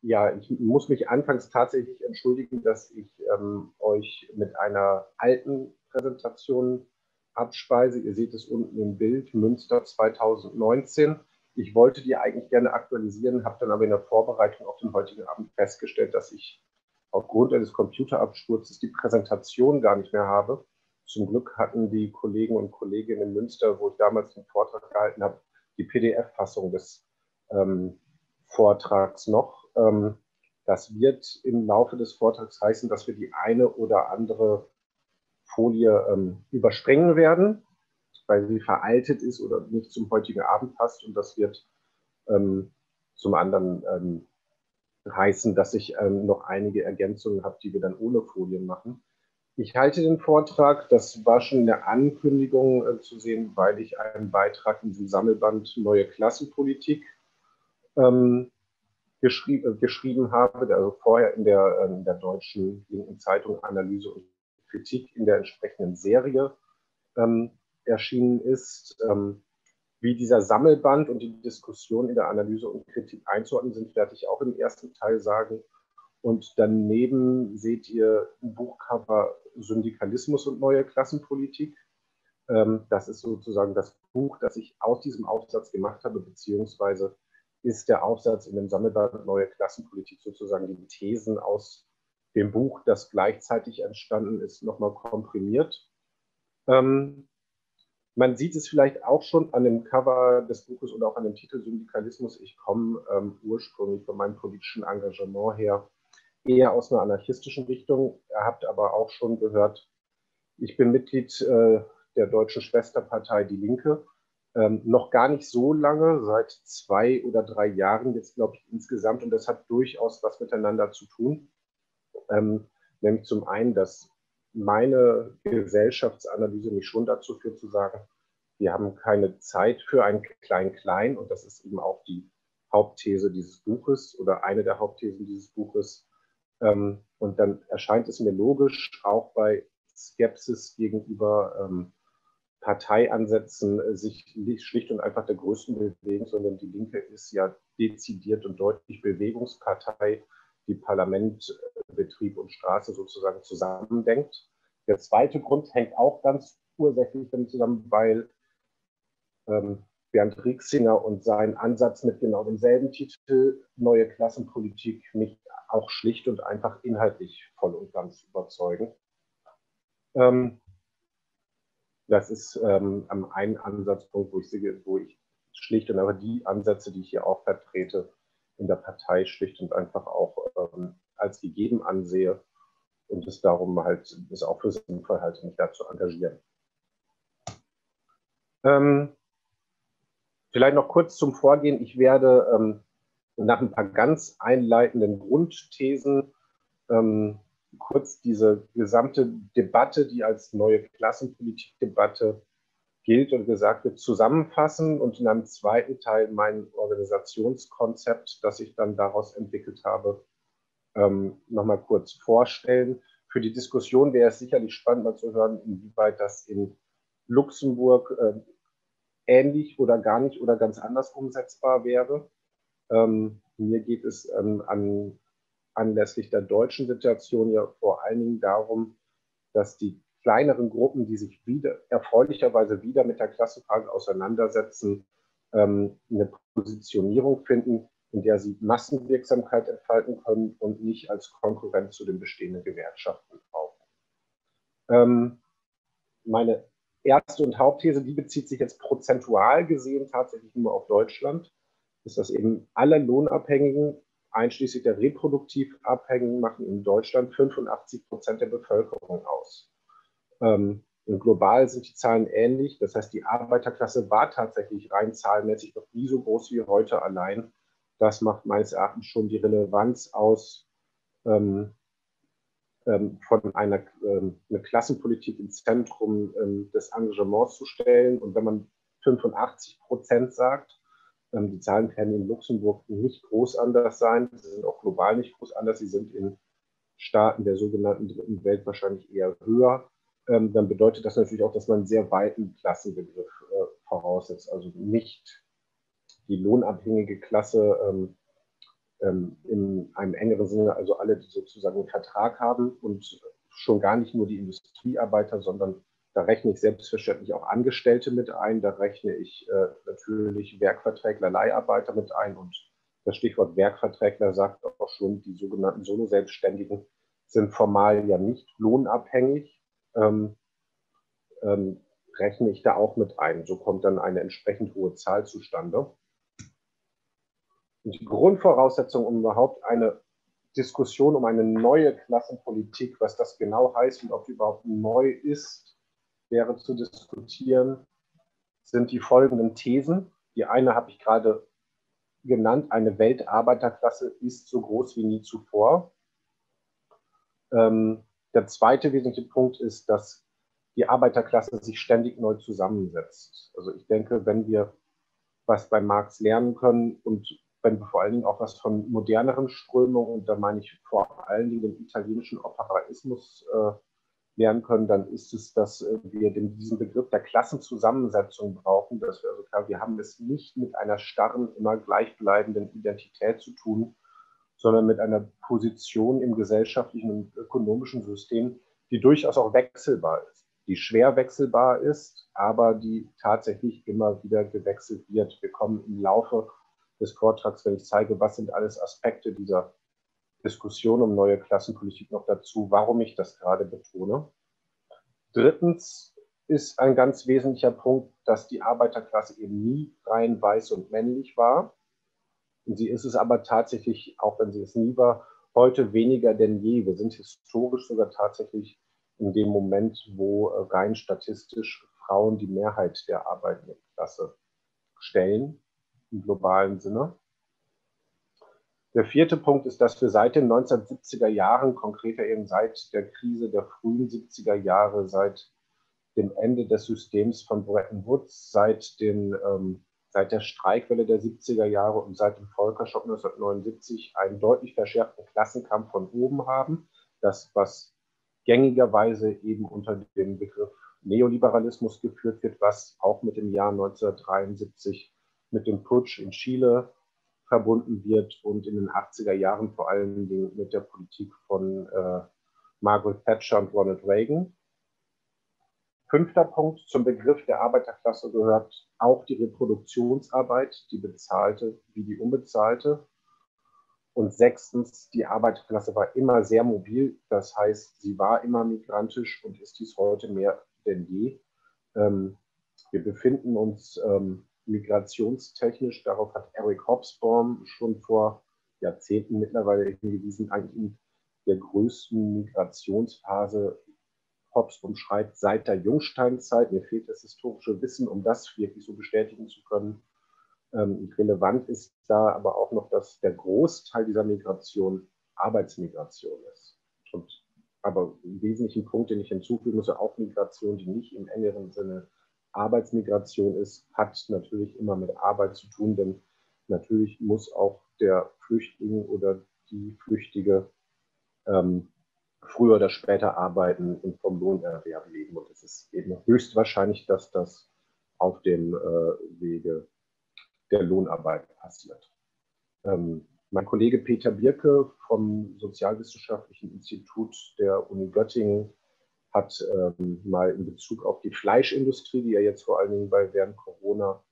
Ja, ich muss mich anfangs tatsächlich entschuldigen, dass ich euch mit einer alten Präsentation abspeise. Ihr seht es unten im Bild, Münster 2019. Ich wollte die eigentlich gerne aktualisieren, habe dann aber in der Vorbereitung auf den heutigen Abend festgestellt, dass ich aufgrund eines Computerabsturzes die Präsentation gar nicht mehr habe. Zum Glück hatten die Kollegen und Kolleginnen in Münster, wo ich damals den Vortrag gehalten habe, die PDF-Fassung des Vortrags noch. Das wird im Laufe des Vortrags heißen, dass wir die eine oder andere Folie überspringen werden, weil sie veraltet ist oder nicht zum heutigen Abend passt. Und das wird zum anderen heißen, dass ich noch einige Ergänzungen habe, die wir dann ohne Folien machen. Ich halte den Vortrag, das war schon in der Ankündigung zu sehen, weil ich einen Beitrag in diesem Sammelband Neue Klassenpolitik geschrieben habe, also vorher in der deutschen linken Zeitung Analyse und Kritik in der entsprechenden Serie erschienen ist. Wie dieser Sammelband und die Diskussion in der Analyse und Kritik einzuordnen sind, werde ich auch im ersten Teil sagen. Und daneben seht ihr ein Buchcover Syndikalismus und neue Klassenpolitik. Das ist sozusagen das Buch, das ich aus diesem Aufsatz gemacht habe, beziehungsweise ist der Aufsatz in dem Sammelband Neue Klassenpolitik sozusagen die Thesen aus dem Buch, das gleichzeitig entstanden ist, nochmal komprimiert. Man sieht es vielleicht auch schon an dem Cover des Buches oder auch an dem Titel Syndikalismus. Ich komme ursprünglich von meinem politischen Engagement her eher aus einer anarchistischen Richtung. Ihr habt aber auch schon gehört, ich bin Mitglied der deutschen Schwesterpartei Die Linke. Noch gar nicht so lange, seit 2 oder 3 Jahren jetzt, glaube ich, insgesamt. Und das hat durchaus was miteinander zu tun. Nämlich zum einen, dass meine Gesellschaftsanalyse mich schon dazu führt zu sagen, wir haben keine Zeit für ein Klein-Klein. Und das ist eben auch die Hauptthese dieses Buches oder eine der Hauptthesen dieses Buches. Und dann erscheint es mir logisch, auch bei Skepsis gegenüber Parteiansätzen sich schlicht und einfach der größten bewegen, sondern die Linke ist ja dezidiert und deutlich Bewegungspartei, die Parlament, Betrieb und Straße sozusagen zusammendenkt. Der zweite Grund hängt auch ganz ursächlich damit zusammen, weil Bernd Rixinger und sein Ansatz mit genau demselben Titel Neue Klassenpolitik mich auch schlicht und einfach inhaltlich voll und ganz überzeugen. Das ist ein Ansatzpunkt, wo ich schlicht und einfach die Ansätze, die ich hier auch vertrete, in der Partei schlicht und einfach auch als gegeben ansehe und es darum halt es auch für sinnvoll halte, mich da zu engagieren. Vielleicht noch kurz zum Vorgehen. Ich werde nach ein paar ganz einleitenden Grundthesen kurz diese gesamte Debatte, die als neue Klassenpolitikdebatte gilt und gesagt wird, zusammenfassen und in einem zweiten Teil mein Organisationskonzept, das ich dann daraus entwickelt habe, nochmal kurz vorstellen. Für die Diskussion wäre es sicherlich spannend, mal zu hören, inwieweit das in Luxemburg ähnlich oder gar nicht oder ganz anders umsetzbar wäre. Mir geht es anlässlich der deutschen Situation ja vor allen Dingen darum, dass die kleineren Gruppen, die sich erfreulicherweise wieder mit der Klassenfrage auseinandersetzen, eine Positionierung finden, in der sie Massenwirksamkeit entfalten können und nicht als Konkurrenz zu den bestehenden Gewerkschaften brauchen. Meine erste und Hauptthese, die bezieht sich jetzt prozentual gesehen tatsächlich nur auf Deutschland, ist, dass eben alle Lohnabhängigen, einschließlich der reproduktiv Abhängigen, machen in Deutschland 85% der Bevölkerung aus. Und global sind die Zahlen ähnlich. Das heißt, die Arbeiterklasse war tatsächlich rein zahlenmäßig noch nie so groß wie heute allein. Das macht meines Erachtens schon die Relevanz aus, von einer Klassenpolitik ins Zentrum des Engagements zu stellen. Und wenn man 85% sagt, die Zahlen werden in Luxemburg nicht groß anders sein. Sie sind auch global nicht groß anders. Sie sind in Staaten der sogenannten Dritten Welt wahrscheinlich eher höher. Dann bedeutet das natürlich auch, dass man einen sehr weiten Klassenbegriff voraussetzt. Also nicht die lohnabhängige Klasse in einem engeren Sinne, also alle, die sozusagen einen Vertrag haben und schon gar nicht nur die Industriearbeiter, sondern da rechne ich selbstverständlich auch Angestellte mit ein, da rechne ich natürlich Werkverträgler, Leiharbeiter mit ein und das Stichwort Werkverträgler sagt auch schon, die sogenannten Solo-Selbstständigen sind formal ja nicht lohnabhängig, rechne ich da auch mit ein. So kommt dann eine entsprechend hohe Zahl zustande. Und die Grundvoraussetzung, um überhaupt eine Diskussion um eine neue Klassenpolitik, was das genau heißt und ob die überhaupt neu ist, wäre zu diskutieren, sind die folgenden Thesen. Die eine habe ich gerade genannt, eine Weltarbeiterklasse ist so groß wie nie zuvor. Der zweite wesentliche Punkt ist, dass die Arbeiterklasse sich ständig neu zusammensetzt. Also ich denke, wenn wir was bei Marx lernen können und wenn wir vor allen Dingen auch was von moderneren Strömungen, und da meine ich vor allen Dingen den italienischen Operaismus lernen können, dann ist es, dass wir diesen Begriff der Klassenzusammensetzung brauchen, dass wir also klar, wir haben es nicht mit einer starren, immer gleichbleibenden Identität zu tun, sondern mit einer Position im gesellschaftlichen und ökonomischen System, die durchaus auch wechselbar ist, die schwer wechselbar ist, aber die tatsächlich immer wieder gewechselt wird. Wir kommen im Laufe des Vortrags, wenn ich zeige, was sind alles Aspekte dieser Diskussion um neue Klassenpolitik noch dazu, warum ich das gerade betone. Drittens ist ein ganz wesentlicher Punkt, dass die Arbeiterklasse eben nie rein weiß und männlich war. Und sie ist es aber tatsächlich, auch wenn sie es nie war, heute weniger denn je. Wir sind historisch sogar tatsächlich in dem Moment, wo rein statistisch Frauen die Mehrheit der arbeitenden Klasse stellen, im globalen Sinne. Der vierte Punkt ist, dass wir seit den 1970er Jahren, konkreter eben seit der Krise der frühen 70er Jahre, seit dem Ende des Systems von Bretton Woods, seit der Streikwelle der 70er Jahre und seit dem Völkerschock 1979 einen deutlich verschärften Klassenkampf von oben haben. Das, was gängigerweise eben unter dem Begriff Neoliberalismus geführt wird, was auch mit dem Jahr 1973 mit dem Putsch in Chile verbunden wird und in den 80er Jahren vor allen Dingen mit der Politik von Margaret Thatcher und Ronald Reagan. Fünfter Punkt, zum Begriff der Arbeiterklasse gehört auch die Reproduktionsarbeit, die bezahlte wie die unbezahlte. Und sechstens, die Arbeiterklasse war immer sehr mobil, das heißt, sie war immer migrantisch und ist dies heute mehr denn je. Wir befinden uns migrationstechnisch, darauf hat Eric Hobsbawm schon vor Jahrzehnten mittlerweile hingewiesen, eigentlich in der größten Migrationsphase. Hobsbawm schreibt seit der Jungsteinzeit. Mir fehlt das historische Wissen, um das wirklich so bestätigen zu können. Relevant ist da aber auch noch, dass der Großteil dieser Migration Arbeitsmigration ist. Aber einen wesentlichen Punkt, den ich hinzufügen muss, auch Migration, die nicht im engeren Sinne Arbeitsmigration ist, hat natürlich immer mit Arbeit zu tun, denn natürlich muss auch der Flüchtling oder die Flüchtige früher oder später arbeiten und vom Lohnerwerb leben. Und es ist eben höchstwahrscheinlich, dass das auf dem Wege der Lohnarbeit passiert. Mein Kollege Peter Birke vom Sozialwissenschaftlichen Institut der Uni Göttingen hat mal in Bezug auf die Fleischindustrie, die ja jetzt vor allen Dingen während Corona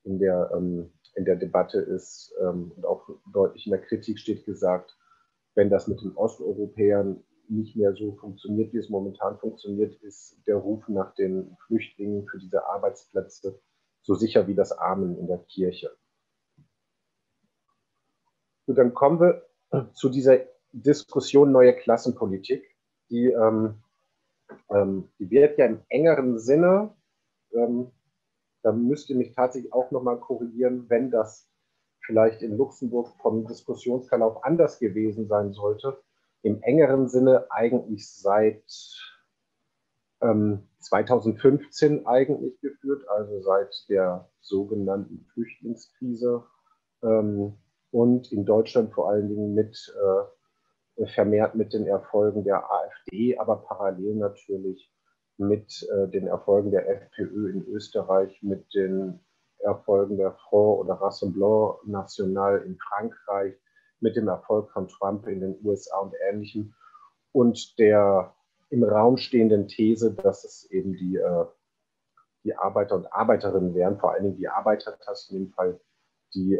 in der Debatte ist und auch deutlich in der Kritik steht, gesagt, wenn das mit den Osteuropäern nicht mehr so funktioniert, wie es momentan funktioniert, ist der Ruf nach den Flüchtlingen für diese Arbeitsplätze so sicher wie das Amen in der Kirche. Und dann kommen wir zu dieser Diskussion neue Klassenpolitik, die wird ja im engeren Sinne, da müsst ihr mich tatsächlich auch nochmal korrigieren, wenn das vielleicht in Luxemburg vom Diskussionsverlauf anders gewesen sein sollte, im engeren Sinne eigentlich seit 2015 eigentlich geführt, also seit der sogenannten Flüchtlingskrise und in Deutschland vor allen Dingen vermehrt mit den Erfolgen der AfD, aber parallel natürlich mit den Erfolgen der FPÖ in Österreich, mit den Erfolgen der Front oder Rassemblement National in Frankreich, mit dem Erfolg von Trump in den USA und Ähnlichem und der im Raum stehenden These, dass es eben die Arbeiter und Arbeiterinnen wären, vor allen Dingen die Arbeiterklasse in dem Fall, die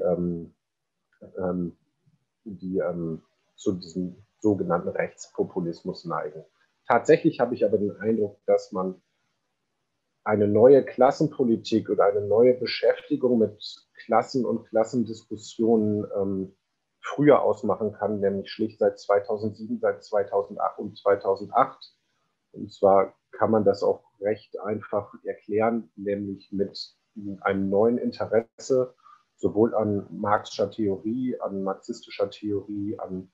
zu diesem sogenannten Rechtspopulismus neigen. Tatsächlich habe ich aber den Eindruck, dass man eine neue Klassenpolitik oder eine neue Beschäftigung mit Klassen und Klassendiskussionen früher ausmachen kann, nämlich schlicht seit 2007, seit 2008 und 2008. Und zwar kann man das auch recht einfach erklären, nämlich mit einem neuen Interesse sowohl an marxischer Theorie, an marxistischer Theorie, an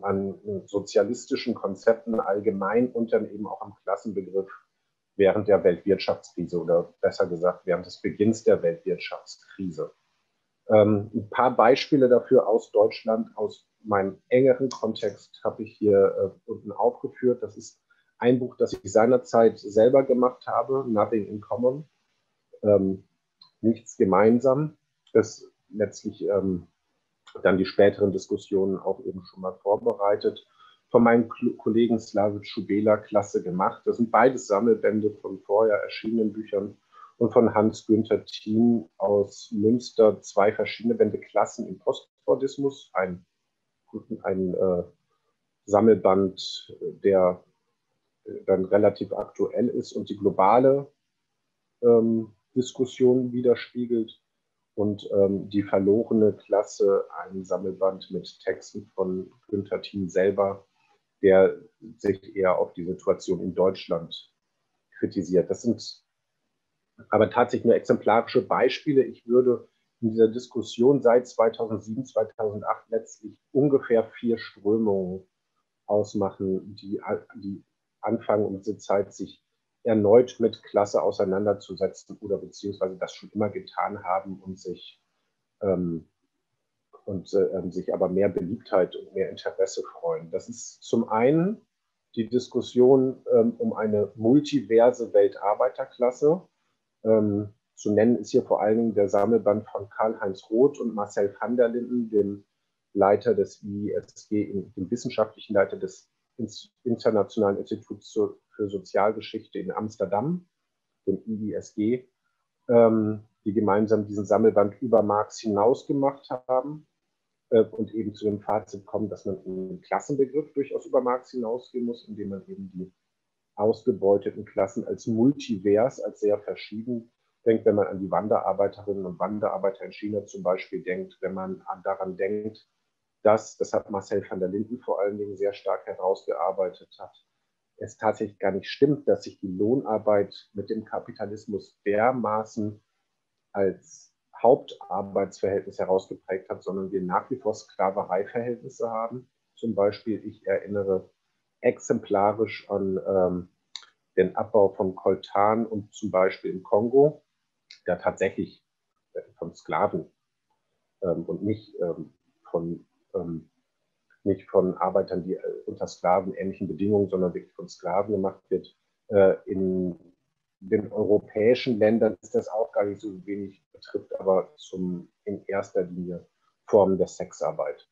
an sozialistischen Konzepten allgemein und dann eben auch am Klassenbegriff während der Weltwirtschaftskrise oder besser gesagt während des Beginns der Weltwirtschaftskrise. Ein paar Beispiele dafür aus Deutschland, aus meinem engeren Kontext, habe ich hier unten aufgeführt. Das ist ein Buch, das ich seinerzeit selber gemacht habe, Nothing in Common, nichts gemeinsam, das letztlich dann die späteren Diskussionen auch eben schon mal vorbereitet, von meinem Kollegen Slavoj Schubela Klasse gemacht. Das sind beides Sammelbände von vorher erschienenen Büchern und von Hans-Günther Thien aus Münster, zwei verschiedene Bände, Klassen im Postfordismus, ein Sammelband, der dann relativ aktuell ist und die globale Diskussion widerspiegelt, und die verlorene Klasse, ein Sammelband mit Texten von Günther Thien selber, der sich eher auf die Situation in Deutschland kritisiert. Das sind aber tatsächlich nur exemplarische Beispiele. Ich würde in dieser Diskussion seit 2007, 2008 letztlich ungefähr 4 Strömungen ausmachen, die anfangen um diese Zeit sich erneut mit Klasse auseinanderzusetzen oder beziehungsweise das schon immer getan haben und sich aber mehr Beliebtheit und mehr Interesse freuen. Das ist zum einen die Diskussion um eine multiverse Weltarbeiterklasse. Zu nennen ist hier vor allen Dingen der Sammelband von Karl-Heinz Roth und Marcel van der Linden, dem Leiter des IISG, dem wissenschaftlichen Leiter des Internationalen Instituts für Sozialgeschichte in Amsterdam, dem IISG, die gemeinsam diesen Sammelband über Marx hinaus gemacht haben und eben zu dem Fazit kommen, dass man im Klassenbegriff durchaus über Marx hinausgehen muss, indem man eben die ausgebeuteten Klassen als multivers, als sehr verschieden denkt, wenn man an die Wanderarbeiterinnen und Wanderarbeiter in China zum Beispiel denkt, wenn man daran denkt, das hat Marcel van der Linden vor allen Dingen sehr stark herausgearbeitet hat, es tatsächlich gar nicht stimmt, dass sich die Lohnarbeit mit dem Kapitalismus dermaßen als Hauptarbeitsverhältnis herausgeprägt hat, sondern wir nach wie vor Sklavereiverhältnisse haben. Zum Beispiel, ich erinnere exemplarisch an den Abbau von Coltan und zum Beispiel im Kongo, der tatsächlich von Sklaven und nicht von Arbeitern, die unter sklavenähnlichen Bedingungen, sondern wirklich von Sklaven gemacht wird. In den europäischen Ländern ist das auch gar nicht so wenig, betrifft aber in erster Linie Formen der Sexarbeit.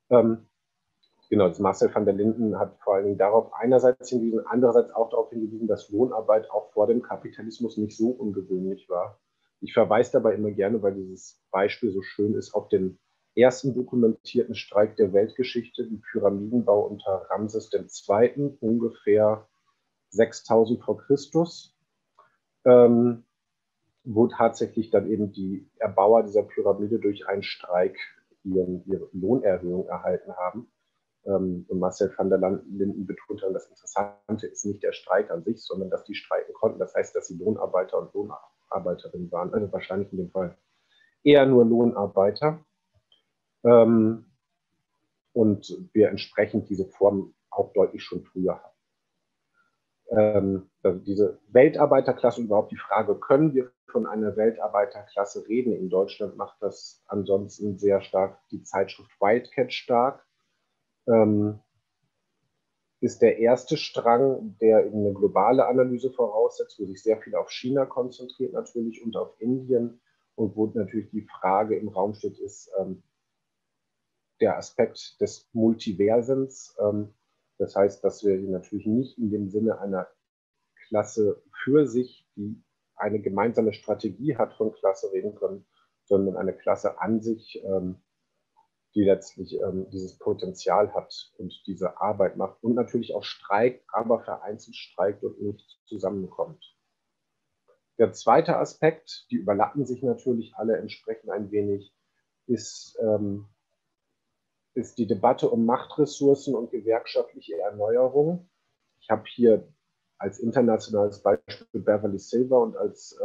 Genau, das Marcel van der Linden hat vor allen Dingen darauf einerseits hingewiesen, andererseits auch darauf hingewiesen, dass Lohnarbeit auch vor dem Kapitalismus nicht so ungewöhnlich war. Ich verweise dabei immer gerne, weil dieses Beispiel so schön ist, auf den ersten dokumentierten Streik der Weltgeschichte, den Pyramidenbau unter Ramses II., ungefähr 6000 vor Christus, wo tatsächlich dann eben die Erbauer dieser Pyramide durch einen Streik ihre Lohnerhöhung erhalten haben. Und Marcel van der Linden betont dann, das Interessante ist nicht der Streik an sich, sondern dass die streiken konnten. Das heißt, dass sie Lohnarbeiter und Lohnarbeiterinnen waren, also wahrscheinlich in dem Fall eher nur Lohnarbeiter. Und wir entsprechend diese Form auch deutlich schon früher haben. Also diese Weltarbeiterklasse und überhaupt die Frage, können wir von einer Weltarbeiterklasse reden? In Deutschland macht das ansonsten sehr stark die Zeitschrift Wildcat stark. Ist der erste Strang, der eben eine globale Analyse voraussetzt, wo sich sehr viel auf China konzentriert natürlich und auf Indien und wo natürlich die Frage im Raum steht, ist der Aspekt des Multiversens. Das heißt, dass wir natürlich nicht in dem Sinne einer Klasse für sich, die eine gemeinsame Strategie hat, von Klasse reden können, sondern eine Klasse an sich, die letztlich dieses Potenzial hat und diese Arbeit macht und natürlich auch streikt, aber vereinzelt streikt und nicht zusammenkommt. Der zweite Aspekt, die überlappen sich natürlich alle entsprechend ein wenig, ist die Debatte um Machtressourcen und gewerkschaftliche Erneuerung. Ich habe hier als internationales Beispiel Beverly Silver und als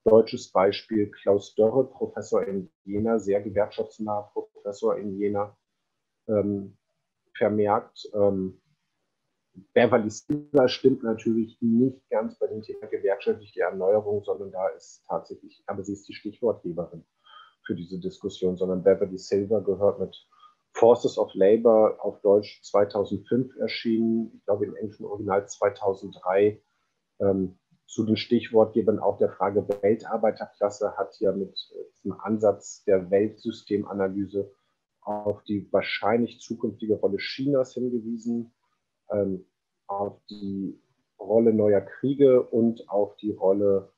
deutsches Beispiel Klaus Dörre, Professor in Jena, sehr gewerkschaftsnaher Professor in Jena, vermerkt. Beverly Silver stimmt natürlich nicht ganz bei dem Thema gewerkschaftliche Erneuerung, sondern da ist tatsächlich, aber sie ist die Stichwortgeberin für diese Diskussion, sondern Beverly Silver gehört mit Forces of Labor auf Deutsch 2005 erschienen, ich glaube im englischen Original 2003, zu den Stichwortgebern auch der Frage Weltarbeiterklasse, hat ja mit diesem Ansatz der Weltsystemanalyse auf die wahrscheinlich zukünftige Rolle Chinas hingewiesen, auf die Rolle neuer Kriege und auf die Rolle,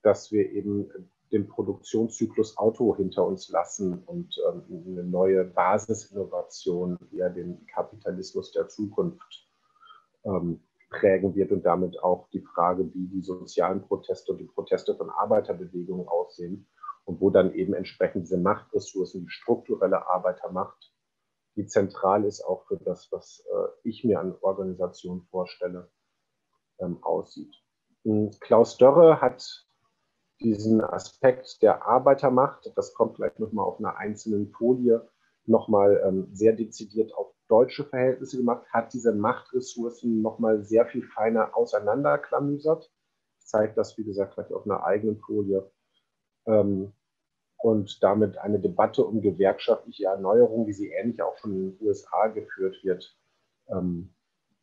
dass wir eben den Produktionszyklus Auto hinter uns lassen und eine neue Basisinnovation, eher den Kapitalismus der Zukunft prägen wird und damit auch die Frage, wie die sozialen Proteste und die Proteste von Arbeiterbewegungen aussehen und wo dann eben entsprechend diese Machtressourcen, die strukturelle Arbeitermacht, die zentral ist auch für das, was ich mir an Organisationen vorstelle, aussieht. Klaus Dörre hat diesen Aspekt der Arbeitermacht, das kommt vielleicht nochmal auf einer einzelnen Folie, nochmal sehr dezidiert auf deutsche Verhältnisse gemacht, hat diese Machtressourcen nochmal sehr viel feiner auseinanderklamüsert. Ich zeige das, wie gesagt, gleich auf einer eigenen Folie. Und damit eine Debatte um gewerkschaftliche Erneuerung, wie sie ähnlich auch schon in den USA geführt wird,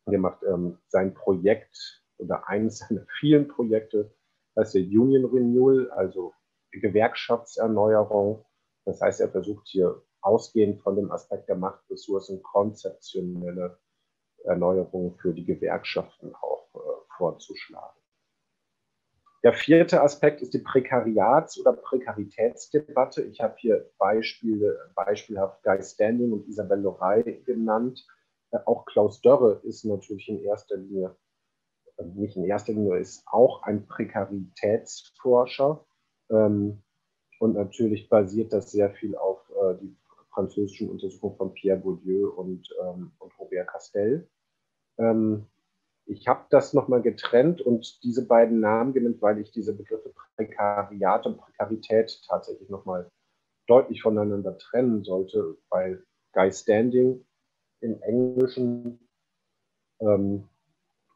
gemacht. Sein Projekt oder eines seiner vielen Projekte heißt der Union Renewal, also Gewerkschaftserneuerung. Das heißt, er versucht hier ausgehend von dem Aspekt der Machtressourcen konzeptionelle Erneuerungen für die Gewerkschaften auch vorzuschlagen. Der vierte Aspekt ist die Prekariats- oder Prekaritätsdebatte. Ich habe hier beispielhaft Guy Standing und Isabelle Lorey genannt. Auch Klaus Dörre ist natürlich in erster Linie, nicht in erster Linie, ist auch ein Prekaritätsforscher. Und natürlich basiert das sehr viel auf die französischen Untersuchungen von Pierre Bourdieu und Robert Castel. Ich habe das nochmal getrennt und diese beiden Namen genannt, weil ich diese Begriffe Prekariat und Prekarität tatsächlich nochmal deutlich voneinander trennen sollte, weil Guy Standing im Englischen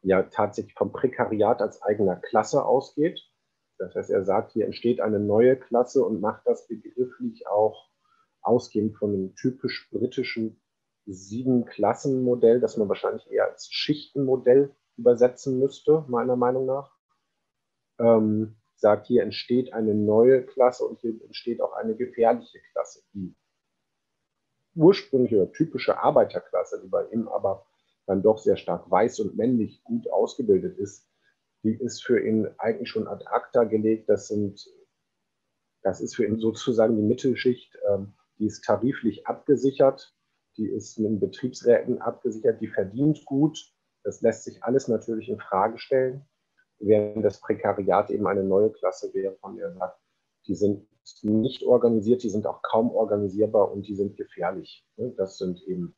ja tatsächlich vom Prekariat als eigener Klasse ausgeht. Das heißt, er sagt, hier entsteht eine neue Klasse und macht das begrifflich auch ausgehend von einem typisch britischen 7-Klassen-Modell, das man wahrscheinlich eher als Schichtenmodell übersetzen müsste, meiner Meinung nach. Sagt, hier entsteht eine neue Klasse und hier entsteht auch eine gefährliche Klasse. Die ursprüngliche oder typische Arbeiterklasse, die bei ihm aber dann doch sehr stark weiß und männlich gut ausgebildet ist, die ist für ihn eigentlich schon ad acta gelegt. Das ist für ihn sozusagen die Mittelschicht, die ist tariflich abgesichert, die ist mit den Betriebsräten abgesichert, die verdient gut. Das lässt sich alles natürlich in Frage stellen, während das Prekariat eben eine neue Klasse wäre, von der er sagt, die sind nicht organisiert, die sind auch kaum organisierbar und die sind gefährlich. Das sind eben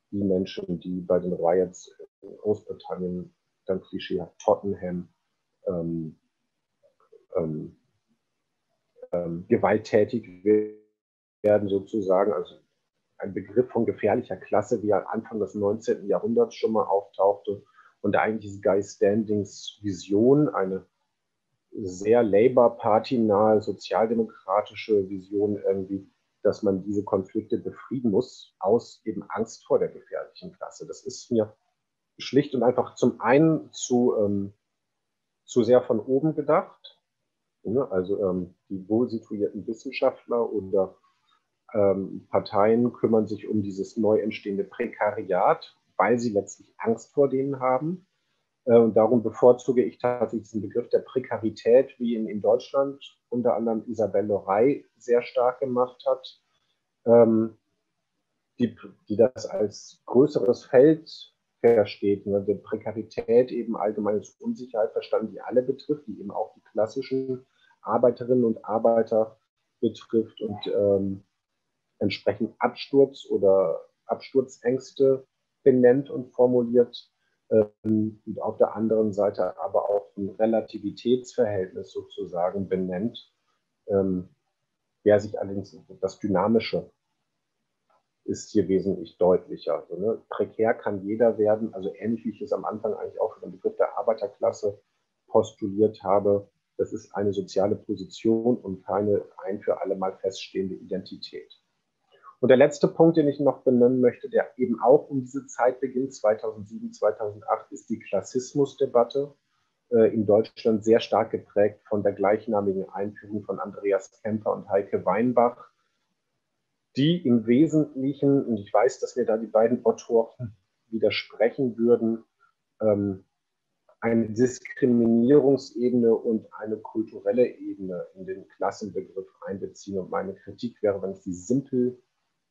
die Menschen, die bei den Riots in Großbritannien dann klischeehaft Tottenham gewalttätig werden sozusagen, also ein Begriff von gefährlicher Klasse, wie er Anfang des 19. Jahrhunderts schon mal auftauchte und eigentlich ist Guy Standings Vision, eine sehr Labour-Party-nahe, sozialdemokratische Vision irgendwie, dass man diese Konflikte befrieden muss, aus eben Angst vor der gefährlichen Klasse. Das ist mir schlicht und einfach zum einen zu sehr von oben gedacht Ne? Also die wohl situierten Wissenschaftler oder Parteien kümmern sich um dieses neu entstehende Prekariat, weil sie letztlich Angst vor denen haben. Und darum bevorzuge ich tatsächlich diesen Begriff der Prekarität, wie ihn in Deutschland unter anderem Isabelle Lorey sehr stark gemacht hat, die das als größeres Feld versteht. Ne? Die Prekarität eben allgemeine Unsicherheit verstanden, die alle betrifft, die eben auch die klassischen Arbeiterinnen und Arbeiter betrifft und entsprechend Absturz oder Absturzängste benennt und formuliert. Und auf der anderen Seite aber auch ein Relativitätsverhältnis sozusagen benennt, der sich allerdings das Dynamische ist hier wesentlich deutlicher. Also, ne, prekär kann jeder werden, also ähnlich wie ich es am Anfang eigentlich auch für den Begriff der Arbeiterklasse postuliert habe. Das ist eine soziale Position und keine ein für alle Mal feststehende Identität. Und der letzte Punkt, den ich noch benennen möchte, der eben auch um diese Zeit beginnt, 2007, 2008, ist die Klassismusdebatte, in Deutschland sehr stark geprägt von der gleichnamigen Einführung von Andreas Kemper und Heike Weinbach, die im Wesentlichen, und ich weiß, dass mir da die beiden Autoren widersprechen würden, eine Diskriminierungsebene und eine kulturelle Ebene in den Klassenbegriff einbeziehen. Und meine Kritik wäre, wenn ich sie simpel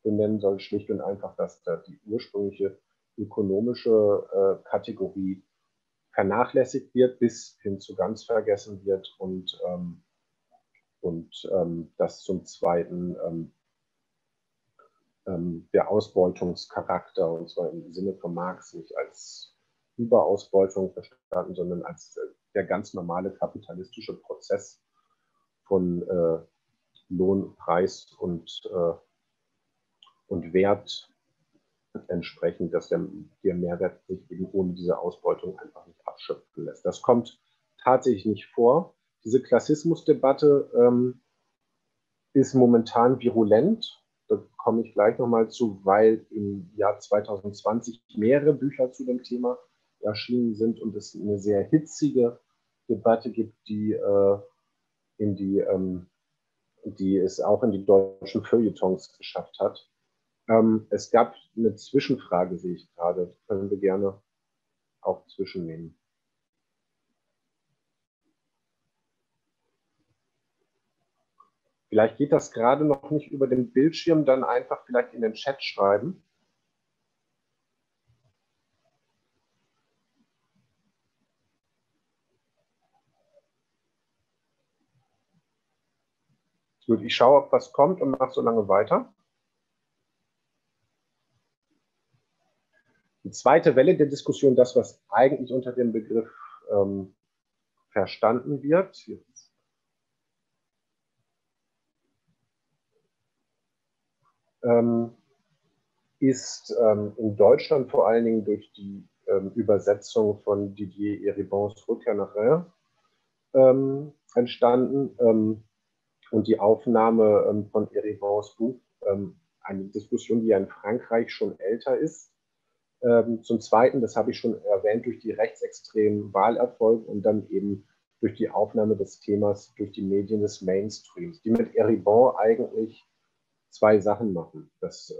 benennen soll, schlicht und einfach, dass da die ursprüngliche ökonomische Kategorie vernachlässigt wird, bis hin zu ganz vergessen wird und das zum Zweiten der Ausbeutungscharakter, und zwar im Sinne von Marx nicht als Überausbeutung verstanden, sondern als der ganz normale kapitalistische Prozess von Lohn, Preis und Wert entsprechend, dass der Mehrwert sich eben ohne diese Ausbeutung einfach nicht abschöpfen lässt. Das kommt tatsächlich nicht vor. Diese Klassismusdebatte ist momentan virulent. Da komme ich gleich nochmal zu, weil im Jahr 2020 mehrere Bücher zu dem Thema erschienen sind und es eine sehr hitzige Debatte gibt, die es auch in die deutschen Feuilletons geschafft hat. Es gab eine Zwischenfrage, sehe ich gerade. Die können wir gerne auch zwischennehmen. Vielleicht geht das gerade noch nicht über den Bildschirm, dann einfach vielleicht in den Chat schreiben. Gut, ich schaue, ob was kommt und mache so lange weiter. Die zweite Welle der Diskussion, das, was eigentlich unter dem Begriff verstanden wird, ist in Deutschland vor allen Dingen durch die Übersetzung von Didier Eribons Rückkehr nach Rennes entstanden und die Aufnahme von Eribons Buch, eine Diskussion, die ja in Frankreich schon älter ist. Zum Zweiten, das habe ich schon erwähnt, durch die rechtsextremen Wahlerfolge und dann eben durch die Aufnahme des Themas durch die Medien des Mainstreams, die mit Eribon eigentlich zwei Sachen machen. Das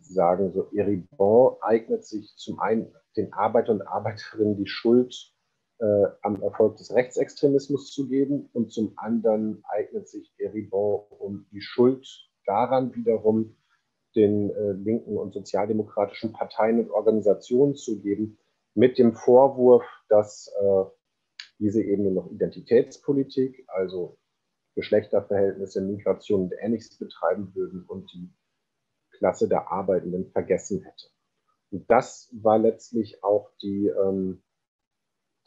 sagen so, Eribon eignet sich zum einen den Arbeitern und Arbeiterinnen die Schuld am Erfolg des Rechtsextremismus zu geben und zum anderen eignet sich Eribon, um die Schuld daran wiederum den linken und sozialdemokratischen Parteien und Organisationen zu geben, mit dem Vorwurf, dass diese Ebene noch Identitätspolitik, also Geschlechterverhältnisse, Migration und Ähnliches betreiben würden und die Klasse der Arbeitenden vergessen hätte. Und das war letztlich auch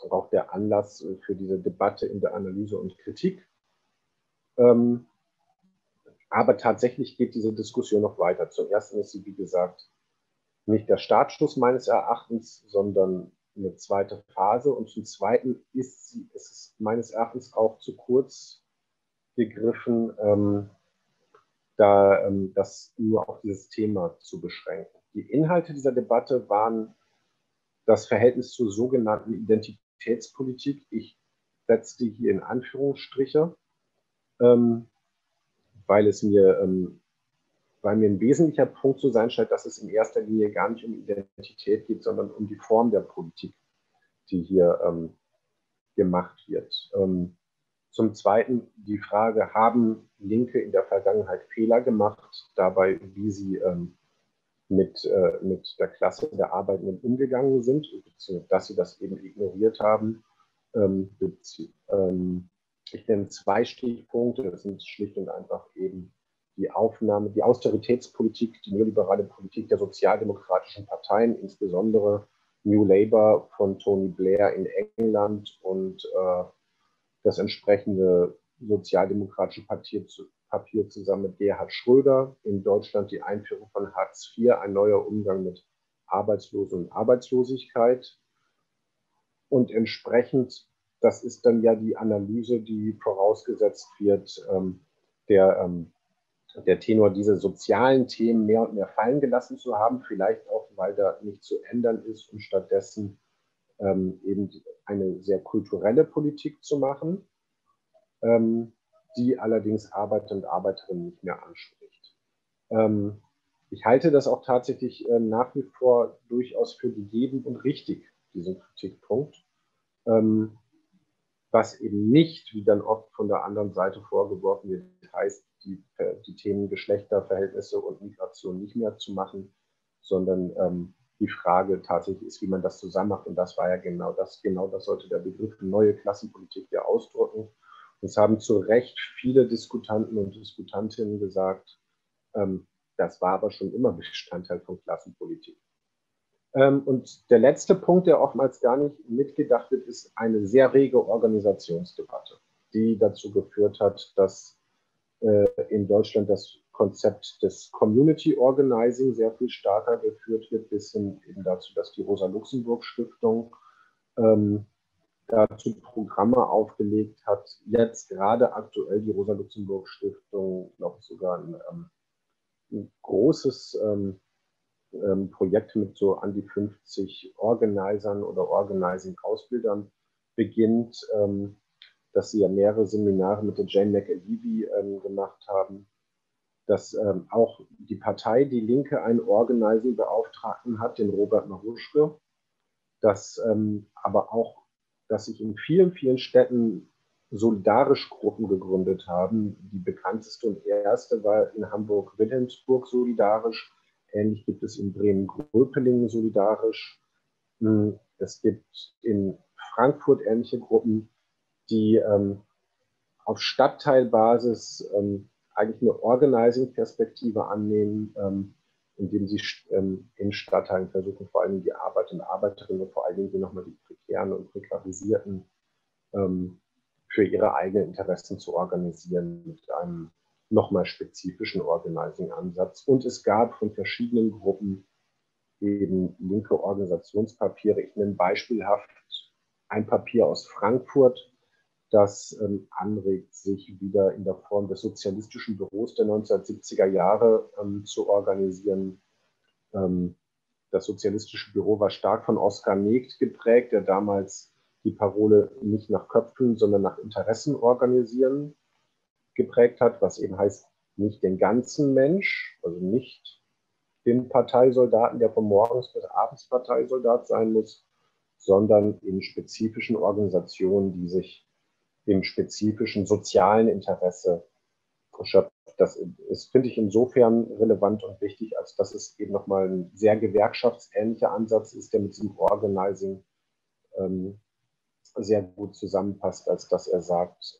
auch der Anlass für diese Debatte in der Analyse und Kritik. Aber tatsächlich geht diese Diskussion noch weiter. Zum ersten ist sie, wie gesagt, nicht der Startschuss meines Erachtens, sondern eine zweite Phase. Und zum Zweiten ist es meines Erachtens auch zu kurz gegriffen, das nur auf dieses Thema zu beschränken. Die Inhalte dieser Debatte waren das Verhältnis zur sogenannten Identitätspolitik. Ich setze die hier in Anführungsstriche, weil mir ein wesentlicher Punkt zu sein scheint, dass es in erster Linie gar nicht um Identität geht, sondern um die Form der Politik, die hier gemacht wird. Zum Zweiten die Frage, haben Linke in der Vergangenheit Fehler gemacht, dabei, wie sie mit der Klasse der Arbeitenden umgegangen sind, beziehungsweise dass sie das eben ignoriert haben. Ich nenne 2 Stichpunkte, das sind schlicht und einfach eben die Austeritätspolitik, die neoliberale Politik der sozialdemokratischen Parteien, insbesondere New Labour von Tony Blair in England und das entsprechende sozialdemokratische Papier zusammen mit Gerhard Schröder, in Deutschland die Einführung von Hartz IV, ein neuer Umgang mit Arbeitslosen und Arbeitslosigkeit. Und entsprechend, das ist dann ja die Analyse, die vorausgesetzt wird, der Tenor, diese sozialen Themen mehr und mehr fallen gelassen zu haben, vielleicht auch, weil da nicht zu ändern ist und stattdessen eben eine sehr kulturelle Politik zu machen, die allerdings Arbeiter und Arbeiterinnen nicht mehr anspricht. Ich halte das auch tatsächlich nach wie vor durchaus für gegeben und richtig, diesen Kritikpunkt, was eben nicht, wie dann oft von der anderen Seite vorgeworfen wird, heißt, die Themen Geschlechterverhältnisse und Migration nicht mehr zu machen, sondern die Frage tatsächlich ist, wie man das zusammen macht. Und das war ja genau das sollte der Begriff neue Klassenpolitik ja ausdrücken. Und es haben zu Recht viele Diskutanten und Diskutantinnen gesagt, das war aber schon immer Bestandteil von Klassenpolitik. Und der letzte Punkt, der oftmals gar nicht mitgedacht wird, ist eine sehr rege Organisationsdebatte, die dazu geführt hat, dass in Deutschland das Konzept des Community Organizing sehr viel stärker geführt wird, bis hin eben dazu, dass die Rosa-Luxemburg-Stiftung dazu Programme aufgelegt hat. Jetzt gerade aktuell die Rosa-Luxemburg-Stiftung, glaube ich, sogar ein großes Projekt mit so an die 50 Organisern oder Organizing-Ausbildern beginnt, dass sie ja mehrere Seminare mit der Jane McAlevey gemacht haben, dass auch die Partei Die Linke einen Organizing-Beauftragten hat, den Robert Maruschke, dass aber auch, dass sich in vielen, vielen Städten solidarisch Gruppen gegründet haben. Die bekannteste und erste war in Hamburg-Wilhelmsburg solidarisch. Ähnlich gibt es in Bremen-Gröpelingen solidarisch. Es gibt in Frankfurt ähnliche Gruppen, die auf Stadtteilbasis eigentlich eine Organizing-Perspektive annehmen, indem sie in Stadtteilen versuchen, vor allem die Arbeiter und Arbeiterinnen und vor allen Dingen nochmal die Prekären und Prekarisierten für ihre eigenen Interessen zu organisieren mit einem nochmal spezifischen Organizing-Ansatz. Und es gab von verschiedenen Gruppen eben linke Organisationspapiere. Ich nenne beispielhaft ein Papier aus Frankfurt, das anregt, sich wieder in der Form des sozialistischen Büros der 1970er Jahre zu organisieren. Das sozialistische Büro war stark von Oskar Negt geprägt, der damals die Parole nicht nach Köpfen, sondern nach Interessen organisieren geprägt hat, was eben heißt, nicht den ganzen Mensch, also nicht den Parteisoldaten, der von morgens bis abends Parteisoldat sein muss, sondern in spezifischen Organisationen, die sich im spezifischen sozialen Interesse schöpft. Das ist, finde ich, insofern relevant und wichtig, als dass es eben nochmal ein sehr gewerkschaftsähnlicher Ansatz ist, der mit diesem Organizing sehr gut zusammenpasst, als dass er sagt,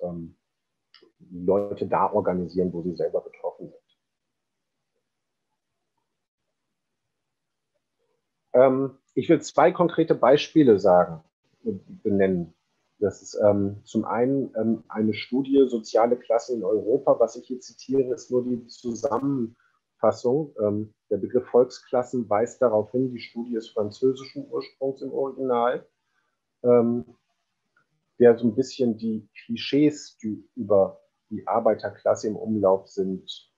Leute da organisieren, wo sie selber betroffen sind. Ich will 2 konkrete Beispiele benennen. Das ist zum einen eine Studie Soziale Klasse in Europa. Was ich hier zitiere, ist nur die Zusammenfassung. Der Begriff Volksklassen weist darauf hin, die Studie ist französischen Ursprungs im Original, der so ein bisschen die Klischees, die über die Arbeiterklasse im Umlauf sind,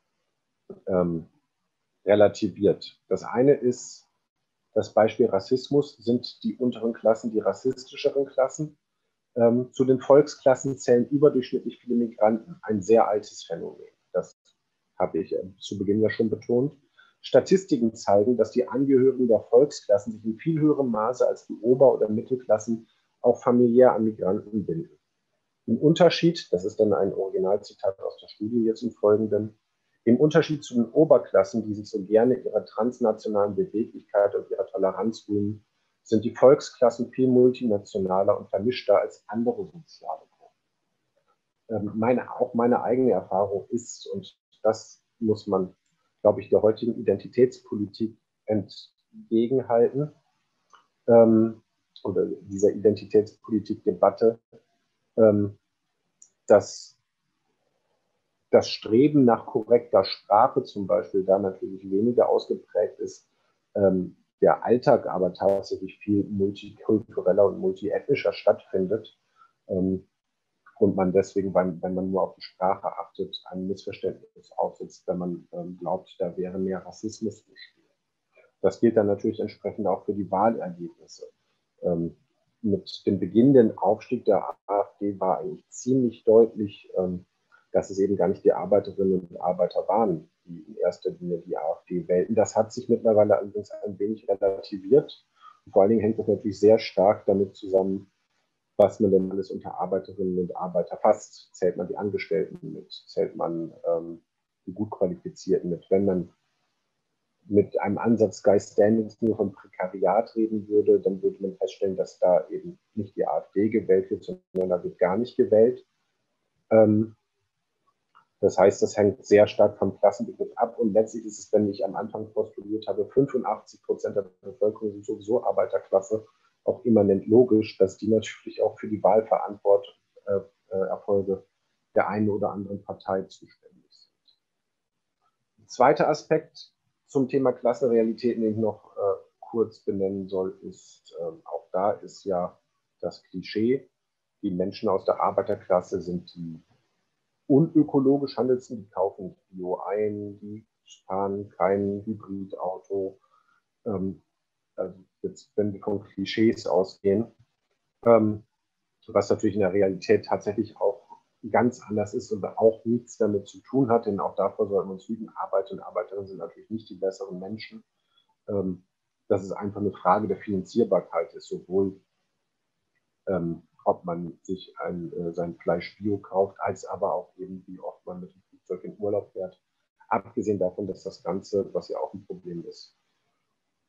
relativiert. Das eine ist das Beispiel Rassismus. Sind die unteren Klassen die rassistischeren Klassen? Zu den Volksklassen zählen überdurchschnittlich viele Migranten, ein sehr altes Phänomen. Das habe ich zu Beginn ja schon betont. Statistiken zeigen, dass die Angehörigen der Volksklassen sich in viel höherem Maße als die Ober- oder Mittelklassen auch familiär an Migranten binden. Im Unterschied, das ist dann ein Originalzitat aus der Studie jetzt im Folgenden, im Unterschied zu den Oberklassen, die sich so gerne ihrer transnationalen Beweglichkeit und ihrer Toleranz rühmen, sind die Volksklassen viel multinationaler und vermischter als andere soziale Gruppen. Auch meine eigene Erfahrung ist, und das muss man, glaube ich, der heutigen Identitätspolitik entgegenhalten, oder dieser Identitätspolitik-Debatte, dass das Streben nach korrekter Sprache zum Beispiel da natürlich weniger ausgeprägt ist, der Alltag aber tatsächlich viel multikultureller und multiethnischer stattfindet, und man deswegen, wenn man nur auf die Sprache achtet, ein Missverständnis aufsetzt, wenn man glaubt, da wäre mehr Rassismus im Spiel. Das gilt dann natürlich entsprechend auch für die Wahlergebnisse. Mit dem beginnenden Aufstieg der AfD war eigentlich ziemlich deutlich, dass es eben gar nicht die Arbeiterinnen und Arbeiter waren, die in erster Linie die AfD wählten. Das hat sich mittlerweile allerdings ein wenig relativiert. Und vor allen Dingen hängt das natürlich sehr stark damit zusammen, was man denn alles unter Arbeiterinnen und Arbeiter fasst. Zählt man die Angestellten mit? Zählt man die gut Qualifizierten mit? Wenn man mit einem Ansatz Guy Standings nur von Prekariat reden würde, dann würde man feststellen, dass da eben nicht die AfD gewählt wird, sondern da wird gar nicht gewählt. Das heißt, das hängt sehr stark vom Klassenbegriff ab, und letztlich ist es, wenn ich am Anfang postuliert habe, 85% der Bevölkerung sind sowieso Arbeiterklasse, auch immanent logisch, dass die natürlich auch für die Wahlverantwortung der einen oder anderen Partei zuständig sind. Zweiter Aspekt zum Thema Klassenrealitäten, den ich noch kurz benennen soll, ist, auch da ist ja das Klischee, die Menschen aus der Arbeiterklasse sind die unökologisch handelsten, die kaufen nicht Bio ein, die fahren kein Hybridauto. Also jetzt, wenn wir von Klischees ausgehen, was natürlich in der Realität tatsächlich auch ganz anders ist und auch nichts damit zu tun hat, denn auch davor sollten wir uns hüten. Arbeiter und Arbeiterinnen sind natürlich nicht die besseren Menschen. Das ist einfach eine Frage der Finanzierbarkeit, ist sowohl ob man sich sein Fleisch bio kauft, als aber auch eben, wie oft man mit dem Flugzeug in Urlaub fährt. Abgesehen davon, dass das Ganze, was ja auch ein Problem ist,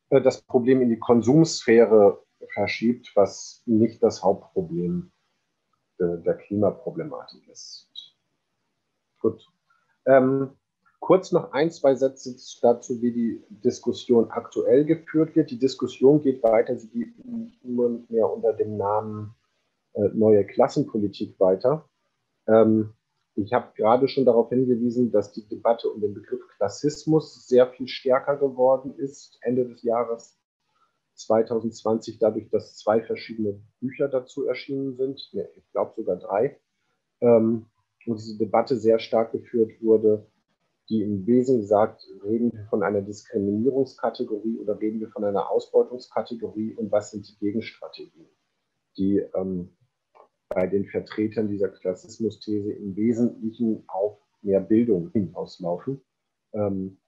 das Problem in die Konsumsphäre verschiebt, was nicht das Hauptproblem der Klimaproblematik ist. Gut. Kurz noch ein, zwei Sätze dazu, wie die Diskussion aktuell geführt wird. Die Diskussion geht weiter, sie geht nur mehr unter dem Namen neue Klassenpolitik weiter. Ich habe gerade schon darauf hingewiesen, dass die Debatte um den Begriff Klassismus sehr viel stärker geworden ist, Ende des Jahres 2020, dadurch, dass 2 verschiedene Bücher dazu erschienen sind, ich glaube sogar 3, wo diese Debatte sehr stark geführt wurde, die im Wesentlichen sagt, reden wir von einer Diskriminierungskategorie oder reden wir von einer Ausbeutungskategorie, und was sind die Gegenstrategien, die bei den Vertretern dieser Klassismusthese im Wesentlichen auf mehr Bildung hinauslaufen. Und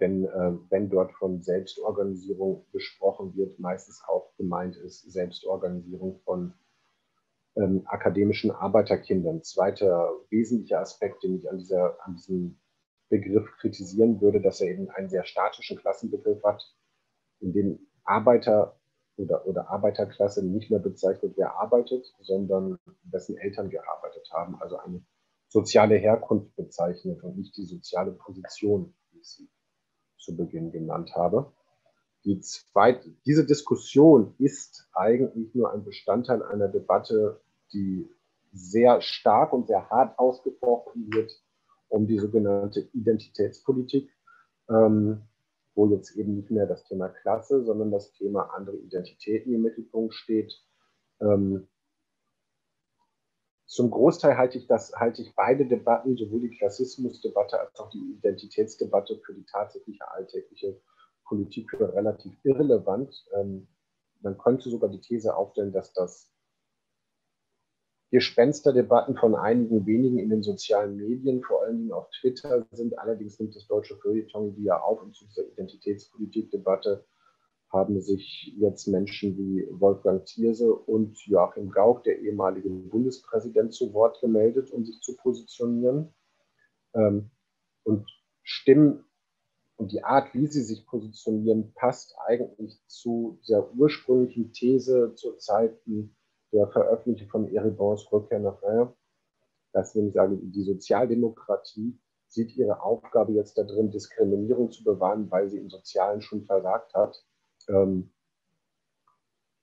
wenn dort von Selbstorganisierung gesprochen wird, meistens auch gemeint ist Selbstorganisierung von akademischen Arbeiterkindern. Zweiter wesentlicher Aspekt, den ich an diesem Begriff kritisieren würde, dass er eben einen sehr statischen Klassenbegriff hat, in dem Arbeiter oder Arbeiterklasse nicht mehr bezeichnet, wer arbeitet, sondern dessen Eltern gearbeitet haben, also eine soziale Herkunft bezeichnet und nicht die soziale Position, wie ich sie zu Beginn genannt habe. Diese Diskussion ist eigentlich nur ein Bestandteil einer Debatte, die sehr stark und sehr hart ausgefochten wird um die sogenannte Identitätspolitik, wo jetzt eben nicht mehr das Thema Klasse, sondern das Thema andere Identitäten im Mittelpunkt steht. Zum Großteil halte ich beide Debatten, sowohl die Klassismusdebatte als auch die Identitätsdebatte, für die tatsächliche alltägliche Politik für relativ irrelevant. Man könnte sogar die These aufstellen, dass das Gespensterdebatten von einigen wenigen in den sozialen Medien, vor allen Dingen auf Twitter, sind. Allerdings nimmt das deutsche Feuilleton die ja auf, und zu dieser Identitätspolitikdebatte haben sich jetzt Menschen wie Wolfgang Thierse und Joachim Gauck, der ehemalige Bundespräsident, zu Wort gemeldet, um sich zu positionieren. Und Stimmen und die Art, wie sie sich positionieren, passt eigentlich zu der ursprünglichen These zur Zeiten der Veröffentlichung von Eribons Rückkehr nach Reims, dass nämlich sagen, die Sozialdemokratie sieht ihre Aufgabe jetzt darin, Diskriminierung zu bewahren, weil sie im Sozialen schon versagt hat.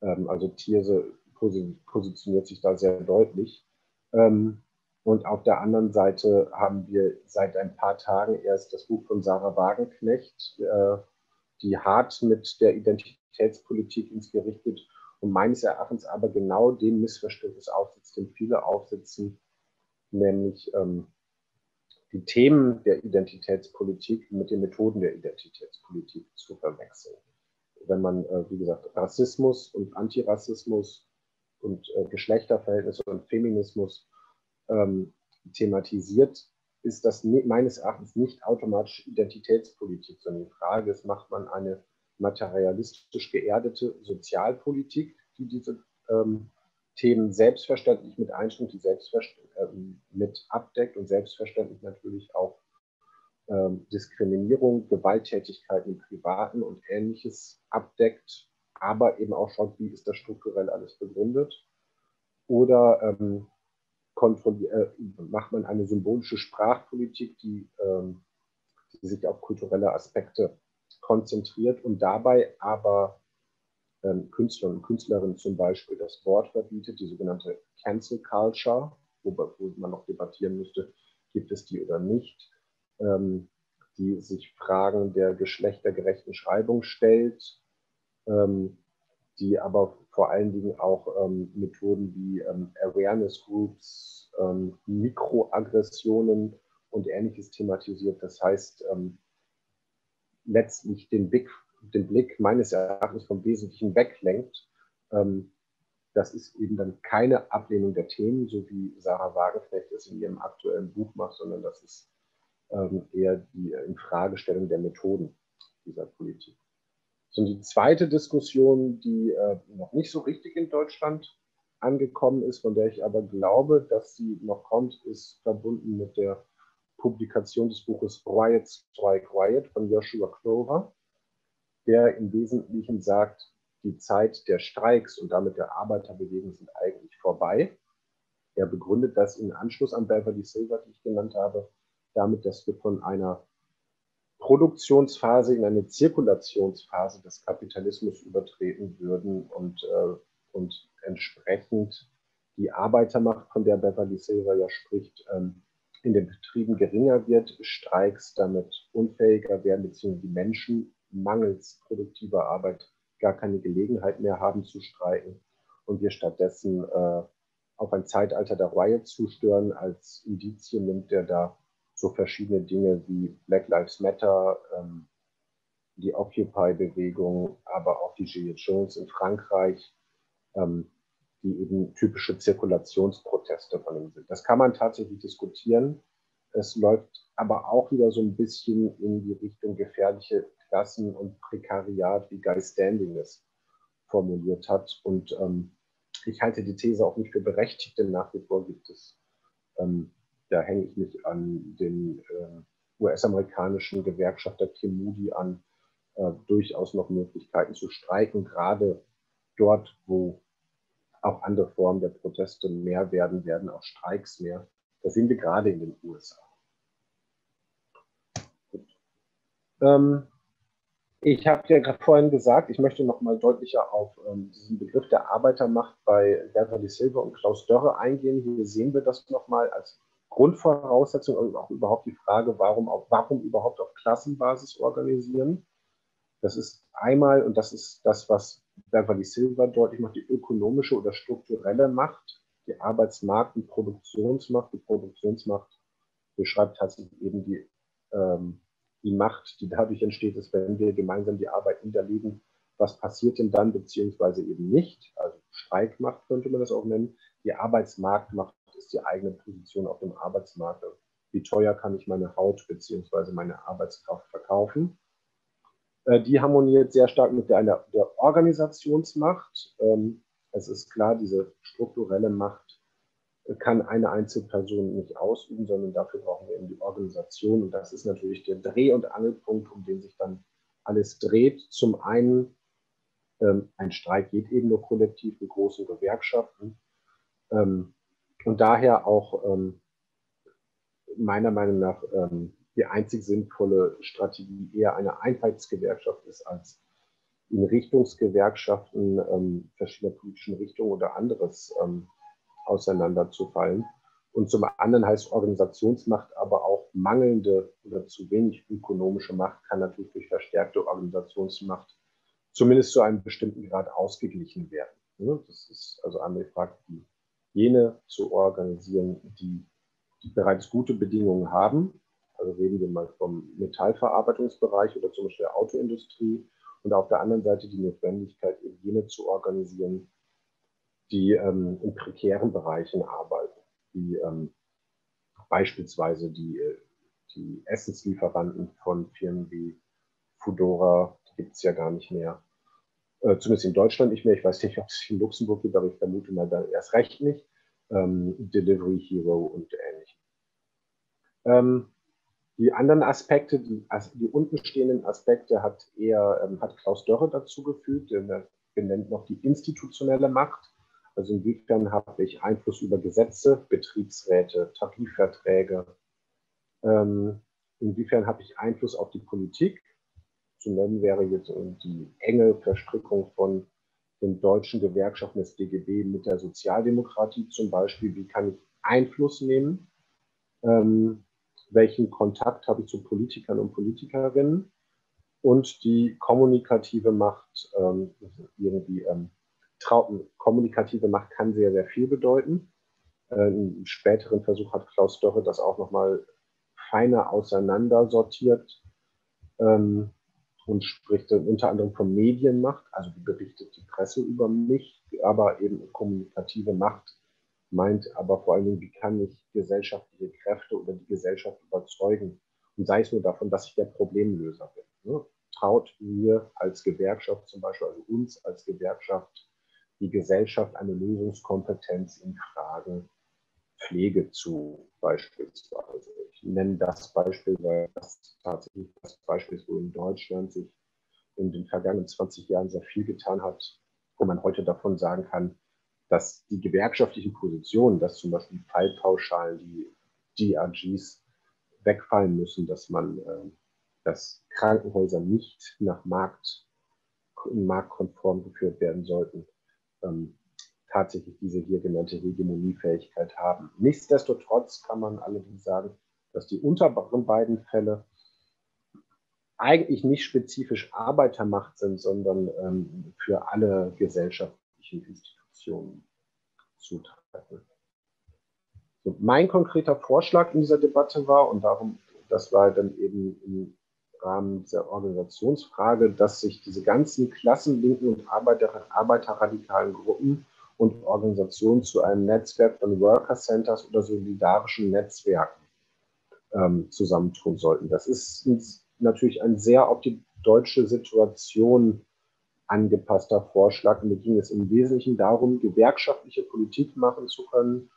Also Thierse positioniert sich da sehr deutlich. Und auf der anderen Seite haben wir seit ein paar Tagen erst das Buch von Sarah Wagenknecht, die hart mit der Identitätspolitik ins Gericht geht und meines Erachtens aber genau dem Missverständnis aufsetzt, dem viele aufsitzen, nämlich die Themen der Identitätspolitik mit den Methoden der Identitätspolitik zu verwechseln. Wenn man, wie gesagt, Rassismus und Antirassismus und Geschlechterverhältnisse und Feminismus thematisiert, ist das meines Erachtens nicht automatisch Identitätspolitik, sondern die Frage ist, macht man eine materialistisch geerdete Sozialpolitik, die diese Themen selbstverständlich mit einschränkt, die mit abdeckt und selbstverständlich natürlich auch Diskriminierung, Gewalttätigkeit im Privaten und Ähnliches abdeckt, aber eben auch schaut, wie ist das strukturell alles begründet. Oder macht man eine symbolische Sprachpolitik, die sich auf kulturelle Aspekte konzentriert und dabei aber Künstler und Künstlerinnen zum Beispiel das Wort verbietet, die sogenannte Cancel Culture, wo man noch debattieren müsste, gibt es die oder nicht, die sich Fragen der geschlechtergerechten Schreibung stellt, die aber vor allen Dingen auch Methoden wie Awareness Groups, Mikroaggressionen und Ähnliches thematisiert. Das heißt, letztlich den Blick meines Erachtens vom Wesentlichen weglenkt. Das ist eben dann keine Ablehnung der Themen, so wie Sarah Wagenknecht es in ihrem aktuellen Buch macht, sondern das ist eher die Infragestellung der Methoden dieser Politik. So, die zweite Diskussion, die noch nicht so richtig in Deutschland angekommen ist, von der ich aber glaube, dass sie noch kommt, ist verbunden mit der Publikation des Buches Riot, Strike, Riot von Joshua Clover, der im Wesentlichen sagt, die Zeit der Streiks und damit der Arbeiterbewegung sind eigentlich vorbei. Er begründet das in Anschluss an Beverly Silver, die ich genannt habe, damit, dass wir von einer Produktionsphase in eine Zirkulationsphase des Kapitalismus übertreten würden und entsprechend die Arbeitermacht, von der Beverly Silver ja spricht, in den Betrieben geringer wird, Streiks damit unfähiger werden, beziehungsweise die Menschen mangels produktiver Arbeit gar keine Gelegenheit mehr haben zu streiken und wir stattdessen auf ein Zeitalter der Riot zustören. Als Indizien nimmt er da so verschiedene Dinge wie Black Lives Matter, die Occupy-Bewegung, aber auch die Gilets Jaunes in Frankreich, die eben typische Zirkulationsproteste von ihm sind. Das kann man tatsächlich diskutieren. Es läuft aber auch wieder so ein bisschen in die Richtung gefährliche Klassen und Prekariat, wie Guy Standing es formuliert hat. Und ich halte die These auch nicht für berechtigt, denn nach wie vor gibt es, da hänge ich mich an den US-amerikanischen Gewerkschafter Kim Moody an, durchaus noch Möglichkeiten zu streiken, gerade dort, wo auch andere Formen der Proteste mehr werden auch Streiks mehr. Das sehen wir gerade in den USA. Ich habe ja gerade vorhin gesagt, ich möchte noch mal deutlicher auf diesen Begriff der Arbeitermacht bei Beverly Silver und Klaus Dörre eingehen. Hier sehen wir das noch mal als Grundvoraussetzung und auch überhaupt die Frage, warum überhaupt auf Klassenbasis organisieren. Das ist einmal, und das ist das, was Beverly Silver deutlich macht, die ökonomische oder strukturelle Macht, die Arbeitsmarkt- und Produktionsmacht. Die Produktionsmacht beschreibt tatsächlich eben die Macht, die dadurch entsteht, ist, wenn wir gemeinsam die Arbeit niederlegen, was passiert denn dann, beziehungsweise eben nicht. Also Streikmacht könnte man das auch nennen. die Arbeitsmarktmacht ist die eigene Position auf dem Arbeitsmarkt. Wie teuer kann ich meine Haut bzw. meine Arbeitskraft verkaufen? Die harmoniert sehr stark mit der Organisationsmacht. Es ist klar, diese strukturelle Macht kann eine Einzelperson nicht ausüben, sondern dafür brauchen wir eben die Organisation. Und das ist natürlich der Dreh- und Angelpunkt, um den sich dann alles dreht. Zum einen, ein Streik geht eben nur kollektiv mit großen Gewerkschaften. Und daher auch meiner Meinung nach die einzig sinnvolle Strategie eher eine Einheitsgewerkschaft ist, als in Richtungsgewerkschaften verschiedener politischen Richtungen oder anderes auseinanderzufallen. Und zum anderen heißt Organisationsmacht aber auch mangelnde oder zu wenig ökonomische Macht kann natürlich durch verstärkte Organisationsmacht zumindest zu einem bestimmten Grad ausgeglichen werden. Das ist also einmal die Frage, jene zu organisieren, die bereits gute Bedingungen haben. Also reden wir mal vom Metallverarbeitungsbereich oder zum Beispiel der Autoindustrie. Und auf der anderen Seite die Notwendigkeit, eben jene zu organisieren, die in prekären Bereichen arbeiten, wie beispielsweise die Essenslieferanten von Firmen wie Foodora, die gibt es ja gar nicht mehr. Zumindest in Deutschland nicht mehr. Ich weiß nicht, ob es in Luxemburg gibt, aber ich vermute mal dann erst recht nicht. Delivery Hero und ähnlichem. Die anderen Aspekte, die untenstehenden Aspekte hat Klaus Dörre dazu gefügt. Er benennt noch die institutionelle Macht. Also inwiefern habe ich Einfluss über Gesetze, Betriebsräte, Tarifverträge? Inwiefern habe ich Einfluss auf die Politik? Zu nennen wäre jetzt die enge Verstrickung von den deutschen Gewerkschaften des DGB mit der Sozialdemokratie zum Beispiel. Wie kann ich Einfluss nehmen? Welchen Kontakt habe ich zu Politikern und Politikerinnen? Und die kommunikative Macht, kommunikative Macht kann sehr, sehr viel bedeuten. Im späteren Versuch hat Klaus Dörre das auch nochmal feiner auseinandersortiert und spricht unter anderem von Medienmacht, also wie berichtet die Presse über mich, aber eben kommunikative Macht meint aber vor allen Dingen, wie kann ich gesellschaftliche Kräfte oder die Gesellschaft überzeugen und sei es nur davon, dass ich der Problemlöser bin. Ne? Traut mir als Gewerkschaft zum Beispiel, also uns als Gewerkschaft, die Gesellschaft eine Lösungskompetenz in Fragen Pflege zu, beispielsweise. Ich nenne das Beispiel, weil das tatsächlich das Beispiel ist, wo in Deutschland sich in den vergangenen 20 Jahren sehr viel getan hat, wo man heute davon sagen kann, dass die gewerkschaftlichen Positionen, dass zum Beispiel die Fallpauschalen, die DRGs wegfallen müssen, dass Krankenhäuser nicht marktkonform geführt werden sollten, tatsächlich diese hier genannte Hegemoniefähigkeit haben. Nichtsdestotrotz kann man allerdings sagen, dass die unteren beiden Fälle eigentlich nicht spezifisch Arbeitermacht sind, sondern für alle gesellschaftlichen Institutionen zutreffen. So, mein konkreter Vorschlag in dieser Debatte war, und darum, das war dann eben im Rahmen dieser Organisationsfrage, dass sich diese ganzen klassenlinken und arbeiterradikalen Gruppen und Organisationen zu einem Netzwerk von Worker Centers oder solidarischen Netzwerken zusammentun sollten. Das ist natürlich ein sehr auf die deutsche Situation angepasster Vorschlag. Mir ging es im Wesentlichen darum, gewerkschaftliche Politik machen zu können,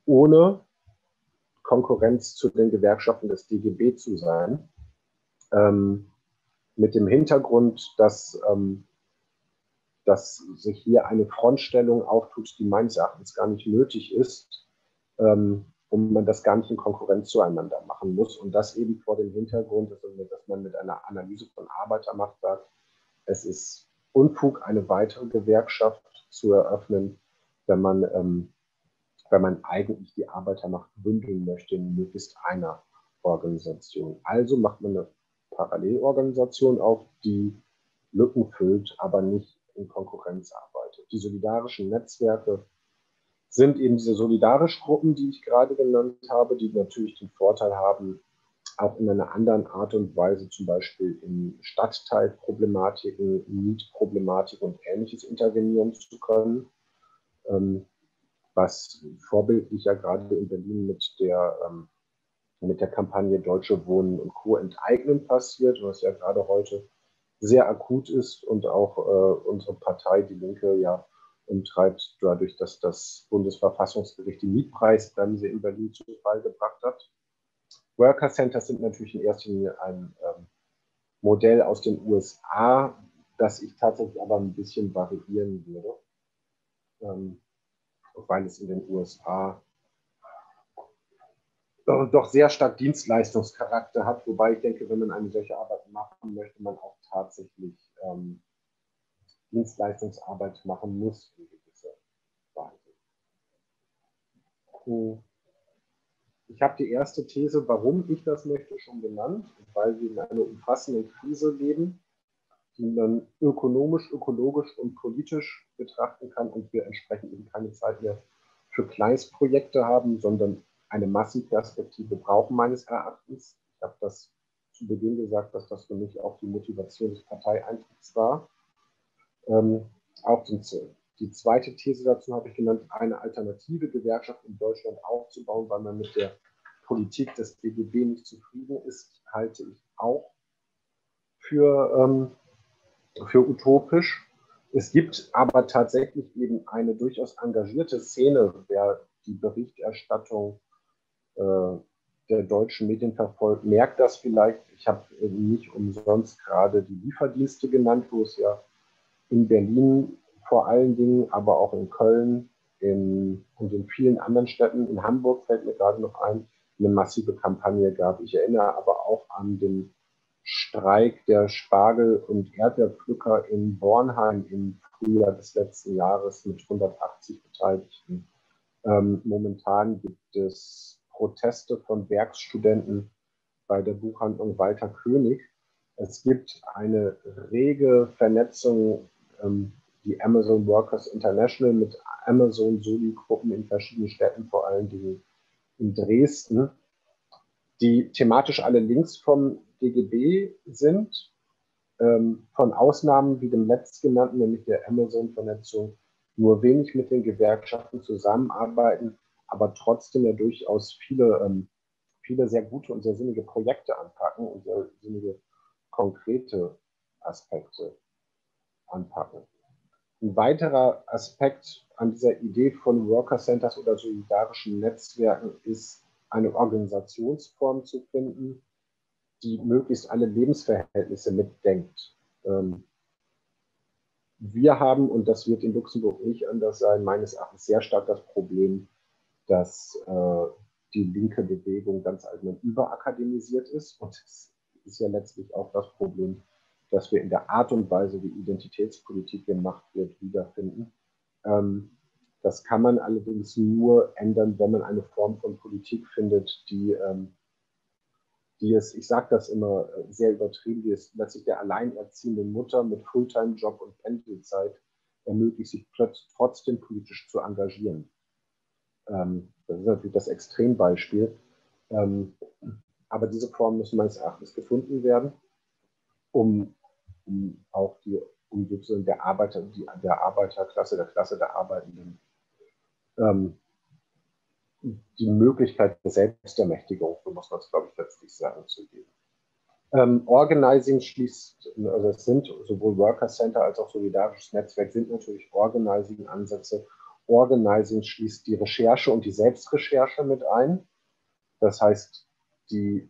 ohne Konkurrenz zu den Gewerkschaften des DGB zu sein. Mit dem Hintergrund, dass sich hier eine Frontstellung auftut, die meines Erachtens gar nicht nötig ist, und man das gar nicht in Konkurrenz zueinander machen muss. Und das eben vor dem Hintergrund, dass man mit einer Analyse von Arbeitermacht sagt, es ist Unfug, eine weitere Gewerkschaft zu eröffnen, wenn man eigentlich die Arbeitermacht bündeln möchte in möglichst einer Organisation. Also macht man eine Parallelorganisation auf, die Lücken füllt, aber nicht in Konkurrenz arbeitet. Die solidarischen Netzwerke sind eben diese solidarischen Gruppen, die ich gerade genannt habe, die natürlich den Vorteil haben, auch in einer anderen Art und Weise, zum Beispiel in Stadtteilproblematiken, Mietproblematiken und Ähnliches intervenieren zu können. was vorbildlich ja gerade in Berlin mit der Kampagne Deutsche Wohnen und Co. enteignen passiert, was ja gerade heute sehr akut ist und auch unsere Partei, die Linke, ja umtreibt, dadurch, dass das Bundesverfassungsgericht die Mietpreisbremse in Berlin zu Fall gebracht hat. Worker Centers sind natürlich in erster Linie ein Modell aus den USA, das ich tatsächlich aber ein bisschen variieren würde, weil es in den USA doch sehr stark Dienstleistungscharakter hat, wobei ich denke, wenn man eine solche Arbeit machen möchte, man auch tatsächlich Dienstleistungsarbeit machen muss in gewisser Weise. Ich habe die erste These, warum ich das möchte, schon genannt, weil wir in einer umfassenden Krise leben, die man ökonomisch, ökologisch und politisch betrachten kann und wir entsprechend eben keine Zeit mehr für Kleinstprojekte haben, sondern eine Massenperspektive brauchen meines Erachtens. Ich habe das zu Beginn gesagt, dass das für mich auch die Motivation des Parteieintritts war. Auch die zweite These dazu habe ich genannt, eine alternative Gewerkschaft in Deutschland aufzubauen, weil man mit der Politik des DGB nicht zufrieden ist, halte ich auch für utopisch. Es gibt aber tatsächlich eben eine durchaus engagierte Szene, wer die Berichterstattung der deutschen Medien verfolgt, merkt das vielleicht. Ich habe nicht umsonst gerade die Lieferdienste genannt, wo es ja in Berlin vor allen Dingen, aber auch in Köln und in vielen anderen Städten, in Hamburg fällt mir gerade noch ein, eine massive Kampagne gab. Ich erinnere aber auch an den Streik der Spargel- und Erdbeerpflücker in Bornheim im Frühjahr des letzten Jahres mit 180 Beteiligten. Momentan gibt es Proteste von Werkstudenten bei der Buchhandlung Walter König. Es gibt eine rege Vernetzung, die Amazon Workers International mit Amazon-Soli-Gruppen in verschiedenen Städten, vor allen Dingen in Dresden, die thematisch alle links vom DGB sind, von Ausnahmen wie dem letztgenannten, nämlich der Amazon-Vernetzung, nur wenig mit den Gewerkschaften zusammenarbeiten, aber trotzdem ja durchaus viele sehr gute und sehr sinnige Projekte anpacken und sehr sinnige, konkrete Aspekte anpacken. Ein weiterer Aspekt an dieser Idee von Worker Centers oder solidarischen Netzwerken ist, eine Organisationsform zu finden, die möglichst alle Lebensverhältnisse mitdenkt. Wir haben, und das wird in Luxemburg nicht anders sein, meines Erachtens sehr stark das Problem, dass die linke Bewegung ganz allgemein überakademisiert ist. Und das ist ja letztlich auch das Problem, dass wir in der Art und Weise, wie Identitätspolitik gemacht wird, wiederfinden. Das kann man allerdings nur ändern, wenn man eine Form von Politik findet, die es, ich sage das immer sehr übertrieben, die es letztlich der alleinerziehenden Mutter mit Fulltime-Job und Pendelzeit ermöglicht, sich trotzdem politisch zu engagieren. Das ist natürlich das Extrembeispiel. Aber diese Formen müssen meines Erachtens gefunden werden, um auch sozusagen der Arbeiterklasse, der Klasse der Arbeitenden, die Möglichkeit der Selbstermächtigung, so muss man es, glaube ich, letztlich sagen, zu geben. Organizing schließt, also es sind sowohl Worker Center als auch solidarisches Netzwerk sind natürlich Organizing-Ansätze. Organizing schließt die Recherche und die Selbstrecherche mit ein. Das heißt, die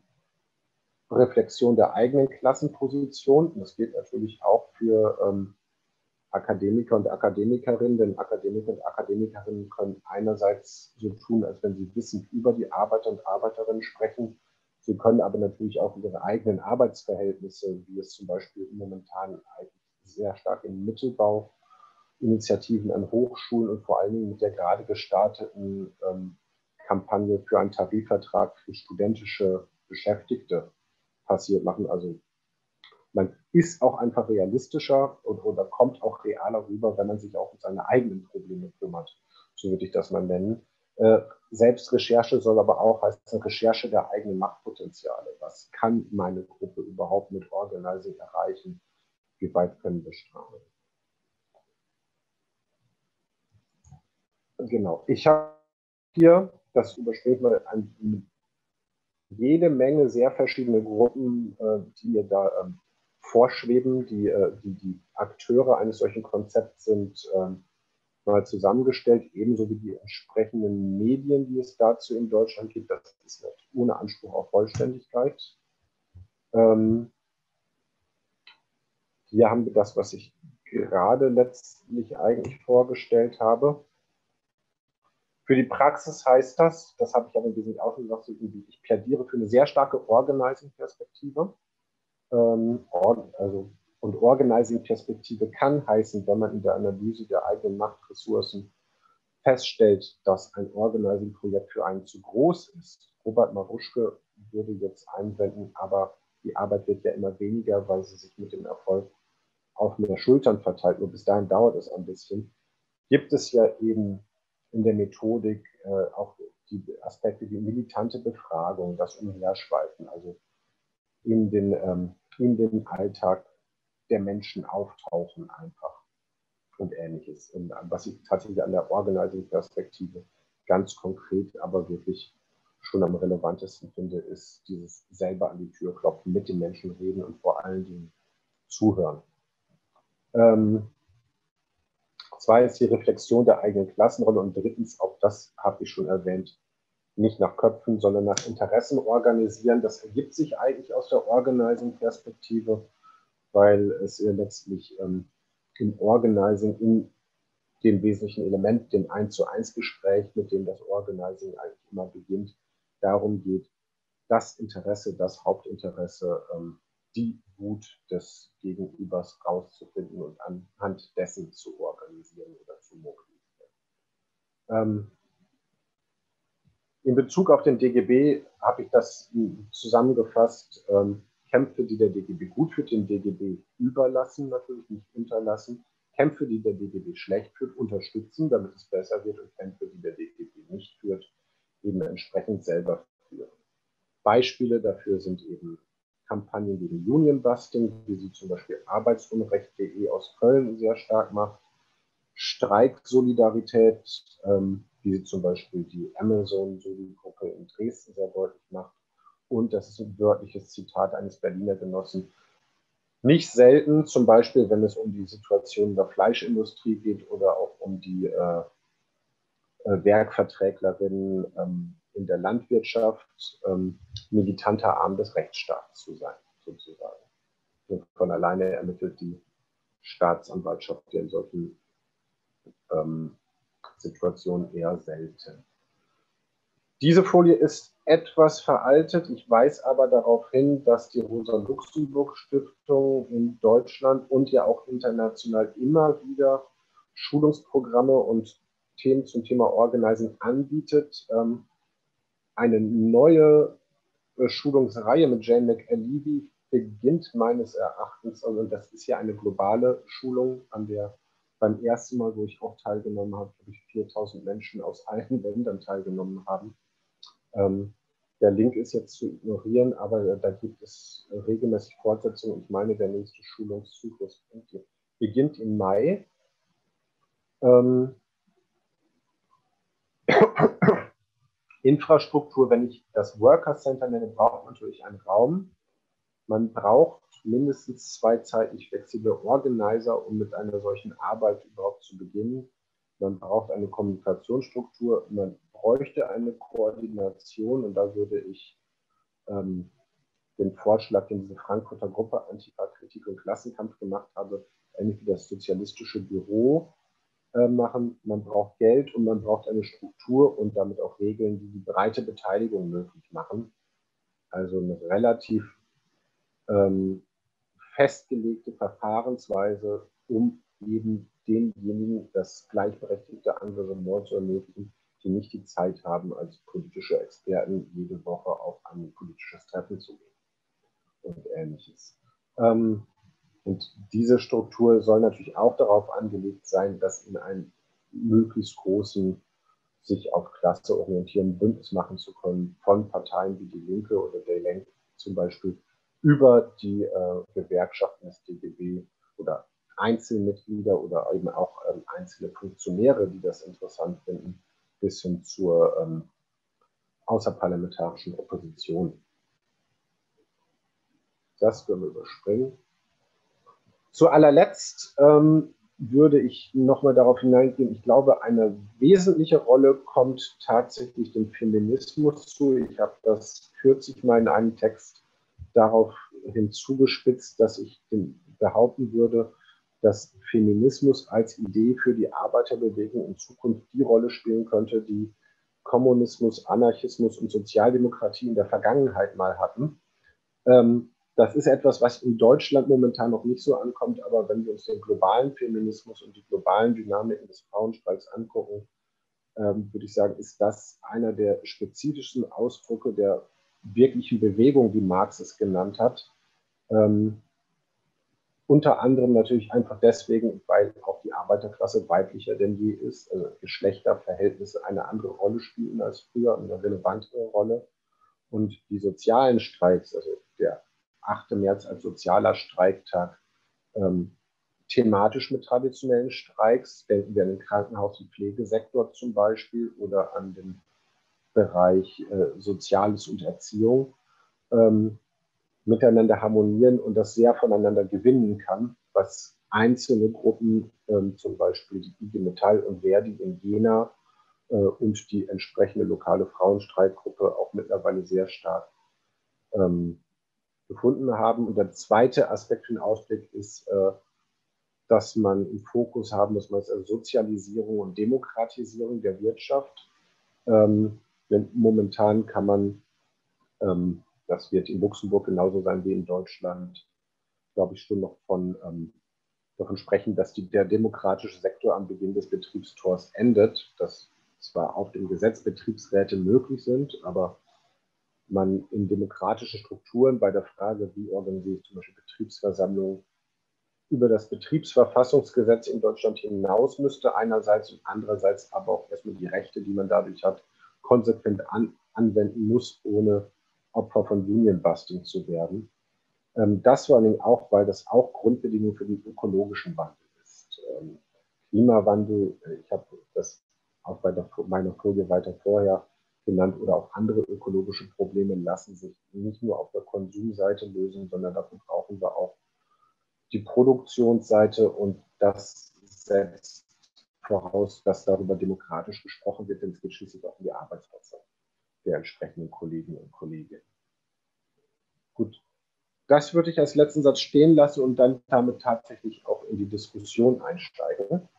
Reflexion der eigenen Klassenposition. Und das gilt natürlich auch für Akademiker und Akademikerinnen, denn Akademiker und Akademikerinnen können einerseits so tun, als wenn sie wissend über die Arbeiter und Arbeiterinnen sprechen. Sie können aber natürlich auch ihre eigenen Arbeitsverhältnisse, wie es zum Beispiel momentan sehr stark in Mittelbauinitiativen an Hochschulen und vor allen Dingen mit der gerade gestarteten Kampagne für einen Tarifvertrag für studentische Beschäftigte passiert machen. Also man ist auch einfach realistischer oder kommt auch realer rüber, wenn man sich auch um seine eigenen Probleme kümmert. So würde ich das mal nennen. Selbstrecherche soll aber auch heißen, Recherche der eigenen Machtpotenziale. Was kann meine Gruppe überhaupt mit Organizing erreichen? Wie weit können wir strahlen? Genau. Ich habe hier, das überspringt mal, jede Menge sehr verschiedene Gruppen, die mir da vorschweben. Die Akteure eines solchen Konzepts sind mal zusammengestellt, ebenso wie die entsprechenden Medien, die es dazu in Deutschland gibt. Das ist ohne Anspruch auf Vollständigkeit. Hier haben wir das, was ich gerade letztlich eigentlich vorgestellt habe. Für die Praxis heißt das habe ich aber im Wesentlichen auch gesagt, ich plädiere für eine sehr starke Organizing-Perspektive. Und Organizing-Perspektive kann heißen, wenn man in der Analyse der eigenen Machtressourcen feststellt, dass ein Organizing-Projekt für einen zu groß ist. Robert Maruschke würde jetzt einwenden, aber die Arbeit wird ja immer weniger, weil sie sich mit dem Erfolg auf mehr Schultern verteilt. Nur bis dahin dauert es ein bisschen. Gibt es ja eben in der Methodik auch die Aspekte wie militante Befragung, das Umherschweifen, also in den Alltag der Menschen auftauchen einfach und Ähnliches. Und was ich tatsächlich an der Organizing-Perspektive ganz konkret, aber wirklich schon am relevantesten finde, ist dieses selber an die Tür klopfen, mit den Menschen reden und vor allen Dingen zuhören. Zweitens die Reflexion der eigenen Klassenrolle und drittens, auch das habe ich schon erwähnt, nicht nach Köpfen, sondern nach Interessen organisieren. Das ergibt sich eigentlich aus der Organizing-Perspektive, weil es letztlich im Organizing in dem wesentlichen Element, dem 1-zu-1-Gespräch, mit dem das Organizing eigentlich immer beginnt, darum geht, das Interesse, das Hauptinteresse, die Wut des Gegenübers rauszufinden und anhand dessen zu organisieren oder zu mobilisieren. In Bezug auf den DGB habe ich das zusammengefasst, Kämpfe, die der DGB gut führt, den DGB überlassen, natürlich nicht unterlassen. Kämpfe, die der DGB schlecht führt, unterstützen, damit es besser wird und Kämpfe, die der DGB nicht führt, eben entsprechend selber führen. Beispiele dafür sind eben Kampagnen gegen Union-Busting, wie sie zum Beispiel Arbeitsunrecht.de aus Köln sehr stark macht, Streiksolidarität, wie sie zum Beispiel die Amazon-Gruppe in Dresden sehr deutlich macht. Und das ist ein wörtliches Zitat eines Berliner Genossen. Nicht selten, zum Beispiel, wenn es um die Situation in der Fleischindustrie geht oder auch um die Werkverträglerinnen in der Landwirtschaft, militanter Arm des Rechtsstaats zu sein, sozusagen. Und von alleine ermittelt die Staatsanwaltschaft in solchen Situationen eher selten. Diese Folie ist etwas veraltet. Ich weise aber darauf hin, dass die Rosa-Luxemburg-Stiftung in Deutschland und ja auch international immer wieder Schulungsprogramme und Themen zum Thema Organizing anbietet. Eine neue Schulungsreihe mit Jane McAlevey beginnt meines Erachtens, also das ist ja eine globale Schulung, an der beim ersten Mal, wo ich auch teilgenommen habe, glaube ich 4000 Menschen aus allen Ländern teilgenommen haben. Der Link ist jetzt zu ignorieren, aber da gibt es regelmäßig Fortsetzungen. Ich meine, der nächste Schulungszyklus beginnt im Mai. Infrastruktur, wenn ich das Worker Center nenne, braucht man natürlich einen Raum. Man braucht mindestens 2 zeitlich flexible Organizer, um mit einer solchen Arbeit überhaupt zu beginnen. Man braucht eine Kommunikationsstruktur, man bräuchte eine Koordination und da würde ich den Vorschlag, den diese Frankfurter Gruppe Antifa, Kritik und Klassenkampf gemacht habe, ähnlich wie das sozialistische Büro machen. Man braucht Geld und man braucht eine Struktur und damit auch Regeln, die die breite Beteiligung möglich machen. Also eine relativ festgelegte Verfahrensweise, um eben denjenigen das gleichberechtigte Engagement zu ermöglichen, die nicht die Zeit haben, als politische Experten jede Woche auf ein politisches Treffen zu gehen und Ähnliches. Und diese Struktur soll natürlich auch darauf angelegt sein, dass in einem möglichst großen, sich auf Klasse orientierenden Bündnis machen zu können, von Parteien wie die Linke oder der Lenk zum Beispiel, über die Gewerkschaften des DGB oder Einzelmitglieder oder eben auch einzelne Funktionäre, die das interessant finden, bis hin zur außerparlamentarischen Opposition. Das können wir überspringen. Zu allerletzt würde ich nochmal darauf hineingehen, ich glaube, eine wesentliche Rolle kommt tatsächlich dem Feminismus zu. Ich habe das kürzlich mal in einem Text darauf hinzugespitzt, dass ich behaupten würde, dass Feminismus als Idee für die Arbeiterbewegung in Zukunft die Rolle spielen könnte, die Kommunismus, Anarchismus und Sozialdemokratie in der Vergangenheit mal hatten. Das ist etwas, was in Deutschland momentan noch nicht so ankommt, aber wenn wir uns den globalen Feminismus und die globalen Dynamiken des Frauenstreiks angucken, würde ich sagen, ist das einer der spezifischsten Ausdrücke der wirklichen Bewegung, wie Marx es genannt hat. Unter anderem natürlich einfach deswegen, weil auch die Arbeiterklasse weiblicher denn je ist, also Geschlechterverhältnisse eine andere Rolle spielen als früher, eine relevantere Rolle. Und die sozialen Streiks, also der 8. März als sozialer Streiktag, thematisch mit traditionellen Streiks, denken wir an den Krankenhaus- und Pflegesektor zum Beispiel oder an den Bereich Soziales und Erziehung, miteinander harmonieren und das sehr voneinander gewinnen kann, was einzelne Gruppen, zum Beispiel die IG Metall und Verdi in Jena und die entsprechende lokale Frauenstreikgruppe auch mittlerweile sehr stark gefunden haben. Und der zweite Aspekt für den Ausblick ist, dass man im Fokus haben muss, also Sozialisierung und Demokratisierung der Wirtschaft. Denn momentan kann man, das wird in Luxemburg genauso sein wie in Deutschland, glaube ich, schon noch davon sprechen, dass der demokratische Sektor am Beginn des Betriebstors endet, dass zwar auf dem Gesetz Betriebsräte möglich sind, aber man in demokratischen Strukturen bei der Frage, wie organisiere ich zum Beispiel Betriebsversammlungen, über das Betriebsverfassungsgesetz in Deutschland hinaus müsste einerseits und andererseits aber auch erstmal die Rechte, die man dadurch hat, konsequent anwenden muss, ohne Opfer von Union-Busting zu werden. Das vor allem auch, weil das auch Grundbedingung für den ökologischen Wandel ist. Klimawandel, ich habe das auch bei meiner Folie weiter vorher genannt, oder auch andere ökologische Probleme lassen sich nicht nur auf der Konsumseite lösen, sondern dafür brauchen wir auch die Produktionsseite, und das setzt voraus, dass darüber demokratisch gesprochen wird, denn es geht schließlich auch um die Arbeitsplätze der entsprechenden Kollegen und Kolleginnen. Gut, das würde ich als letzten Satz stehen lassen und dann damit tatsächlich auch in die Diskussion einsteigen.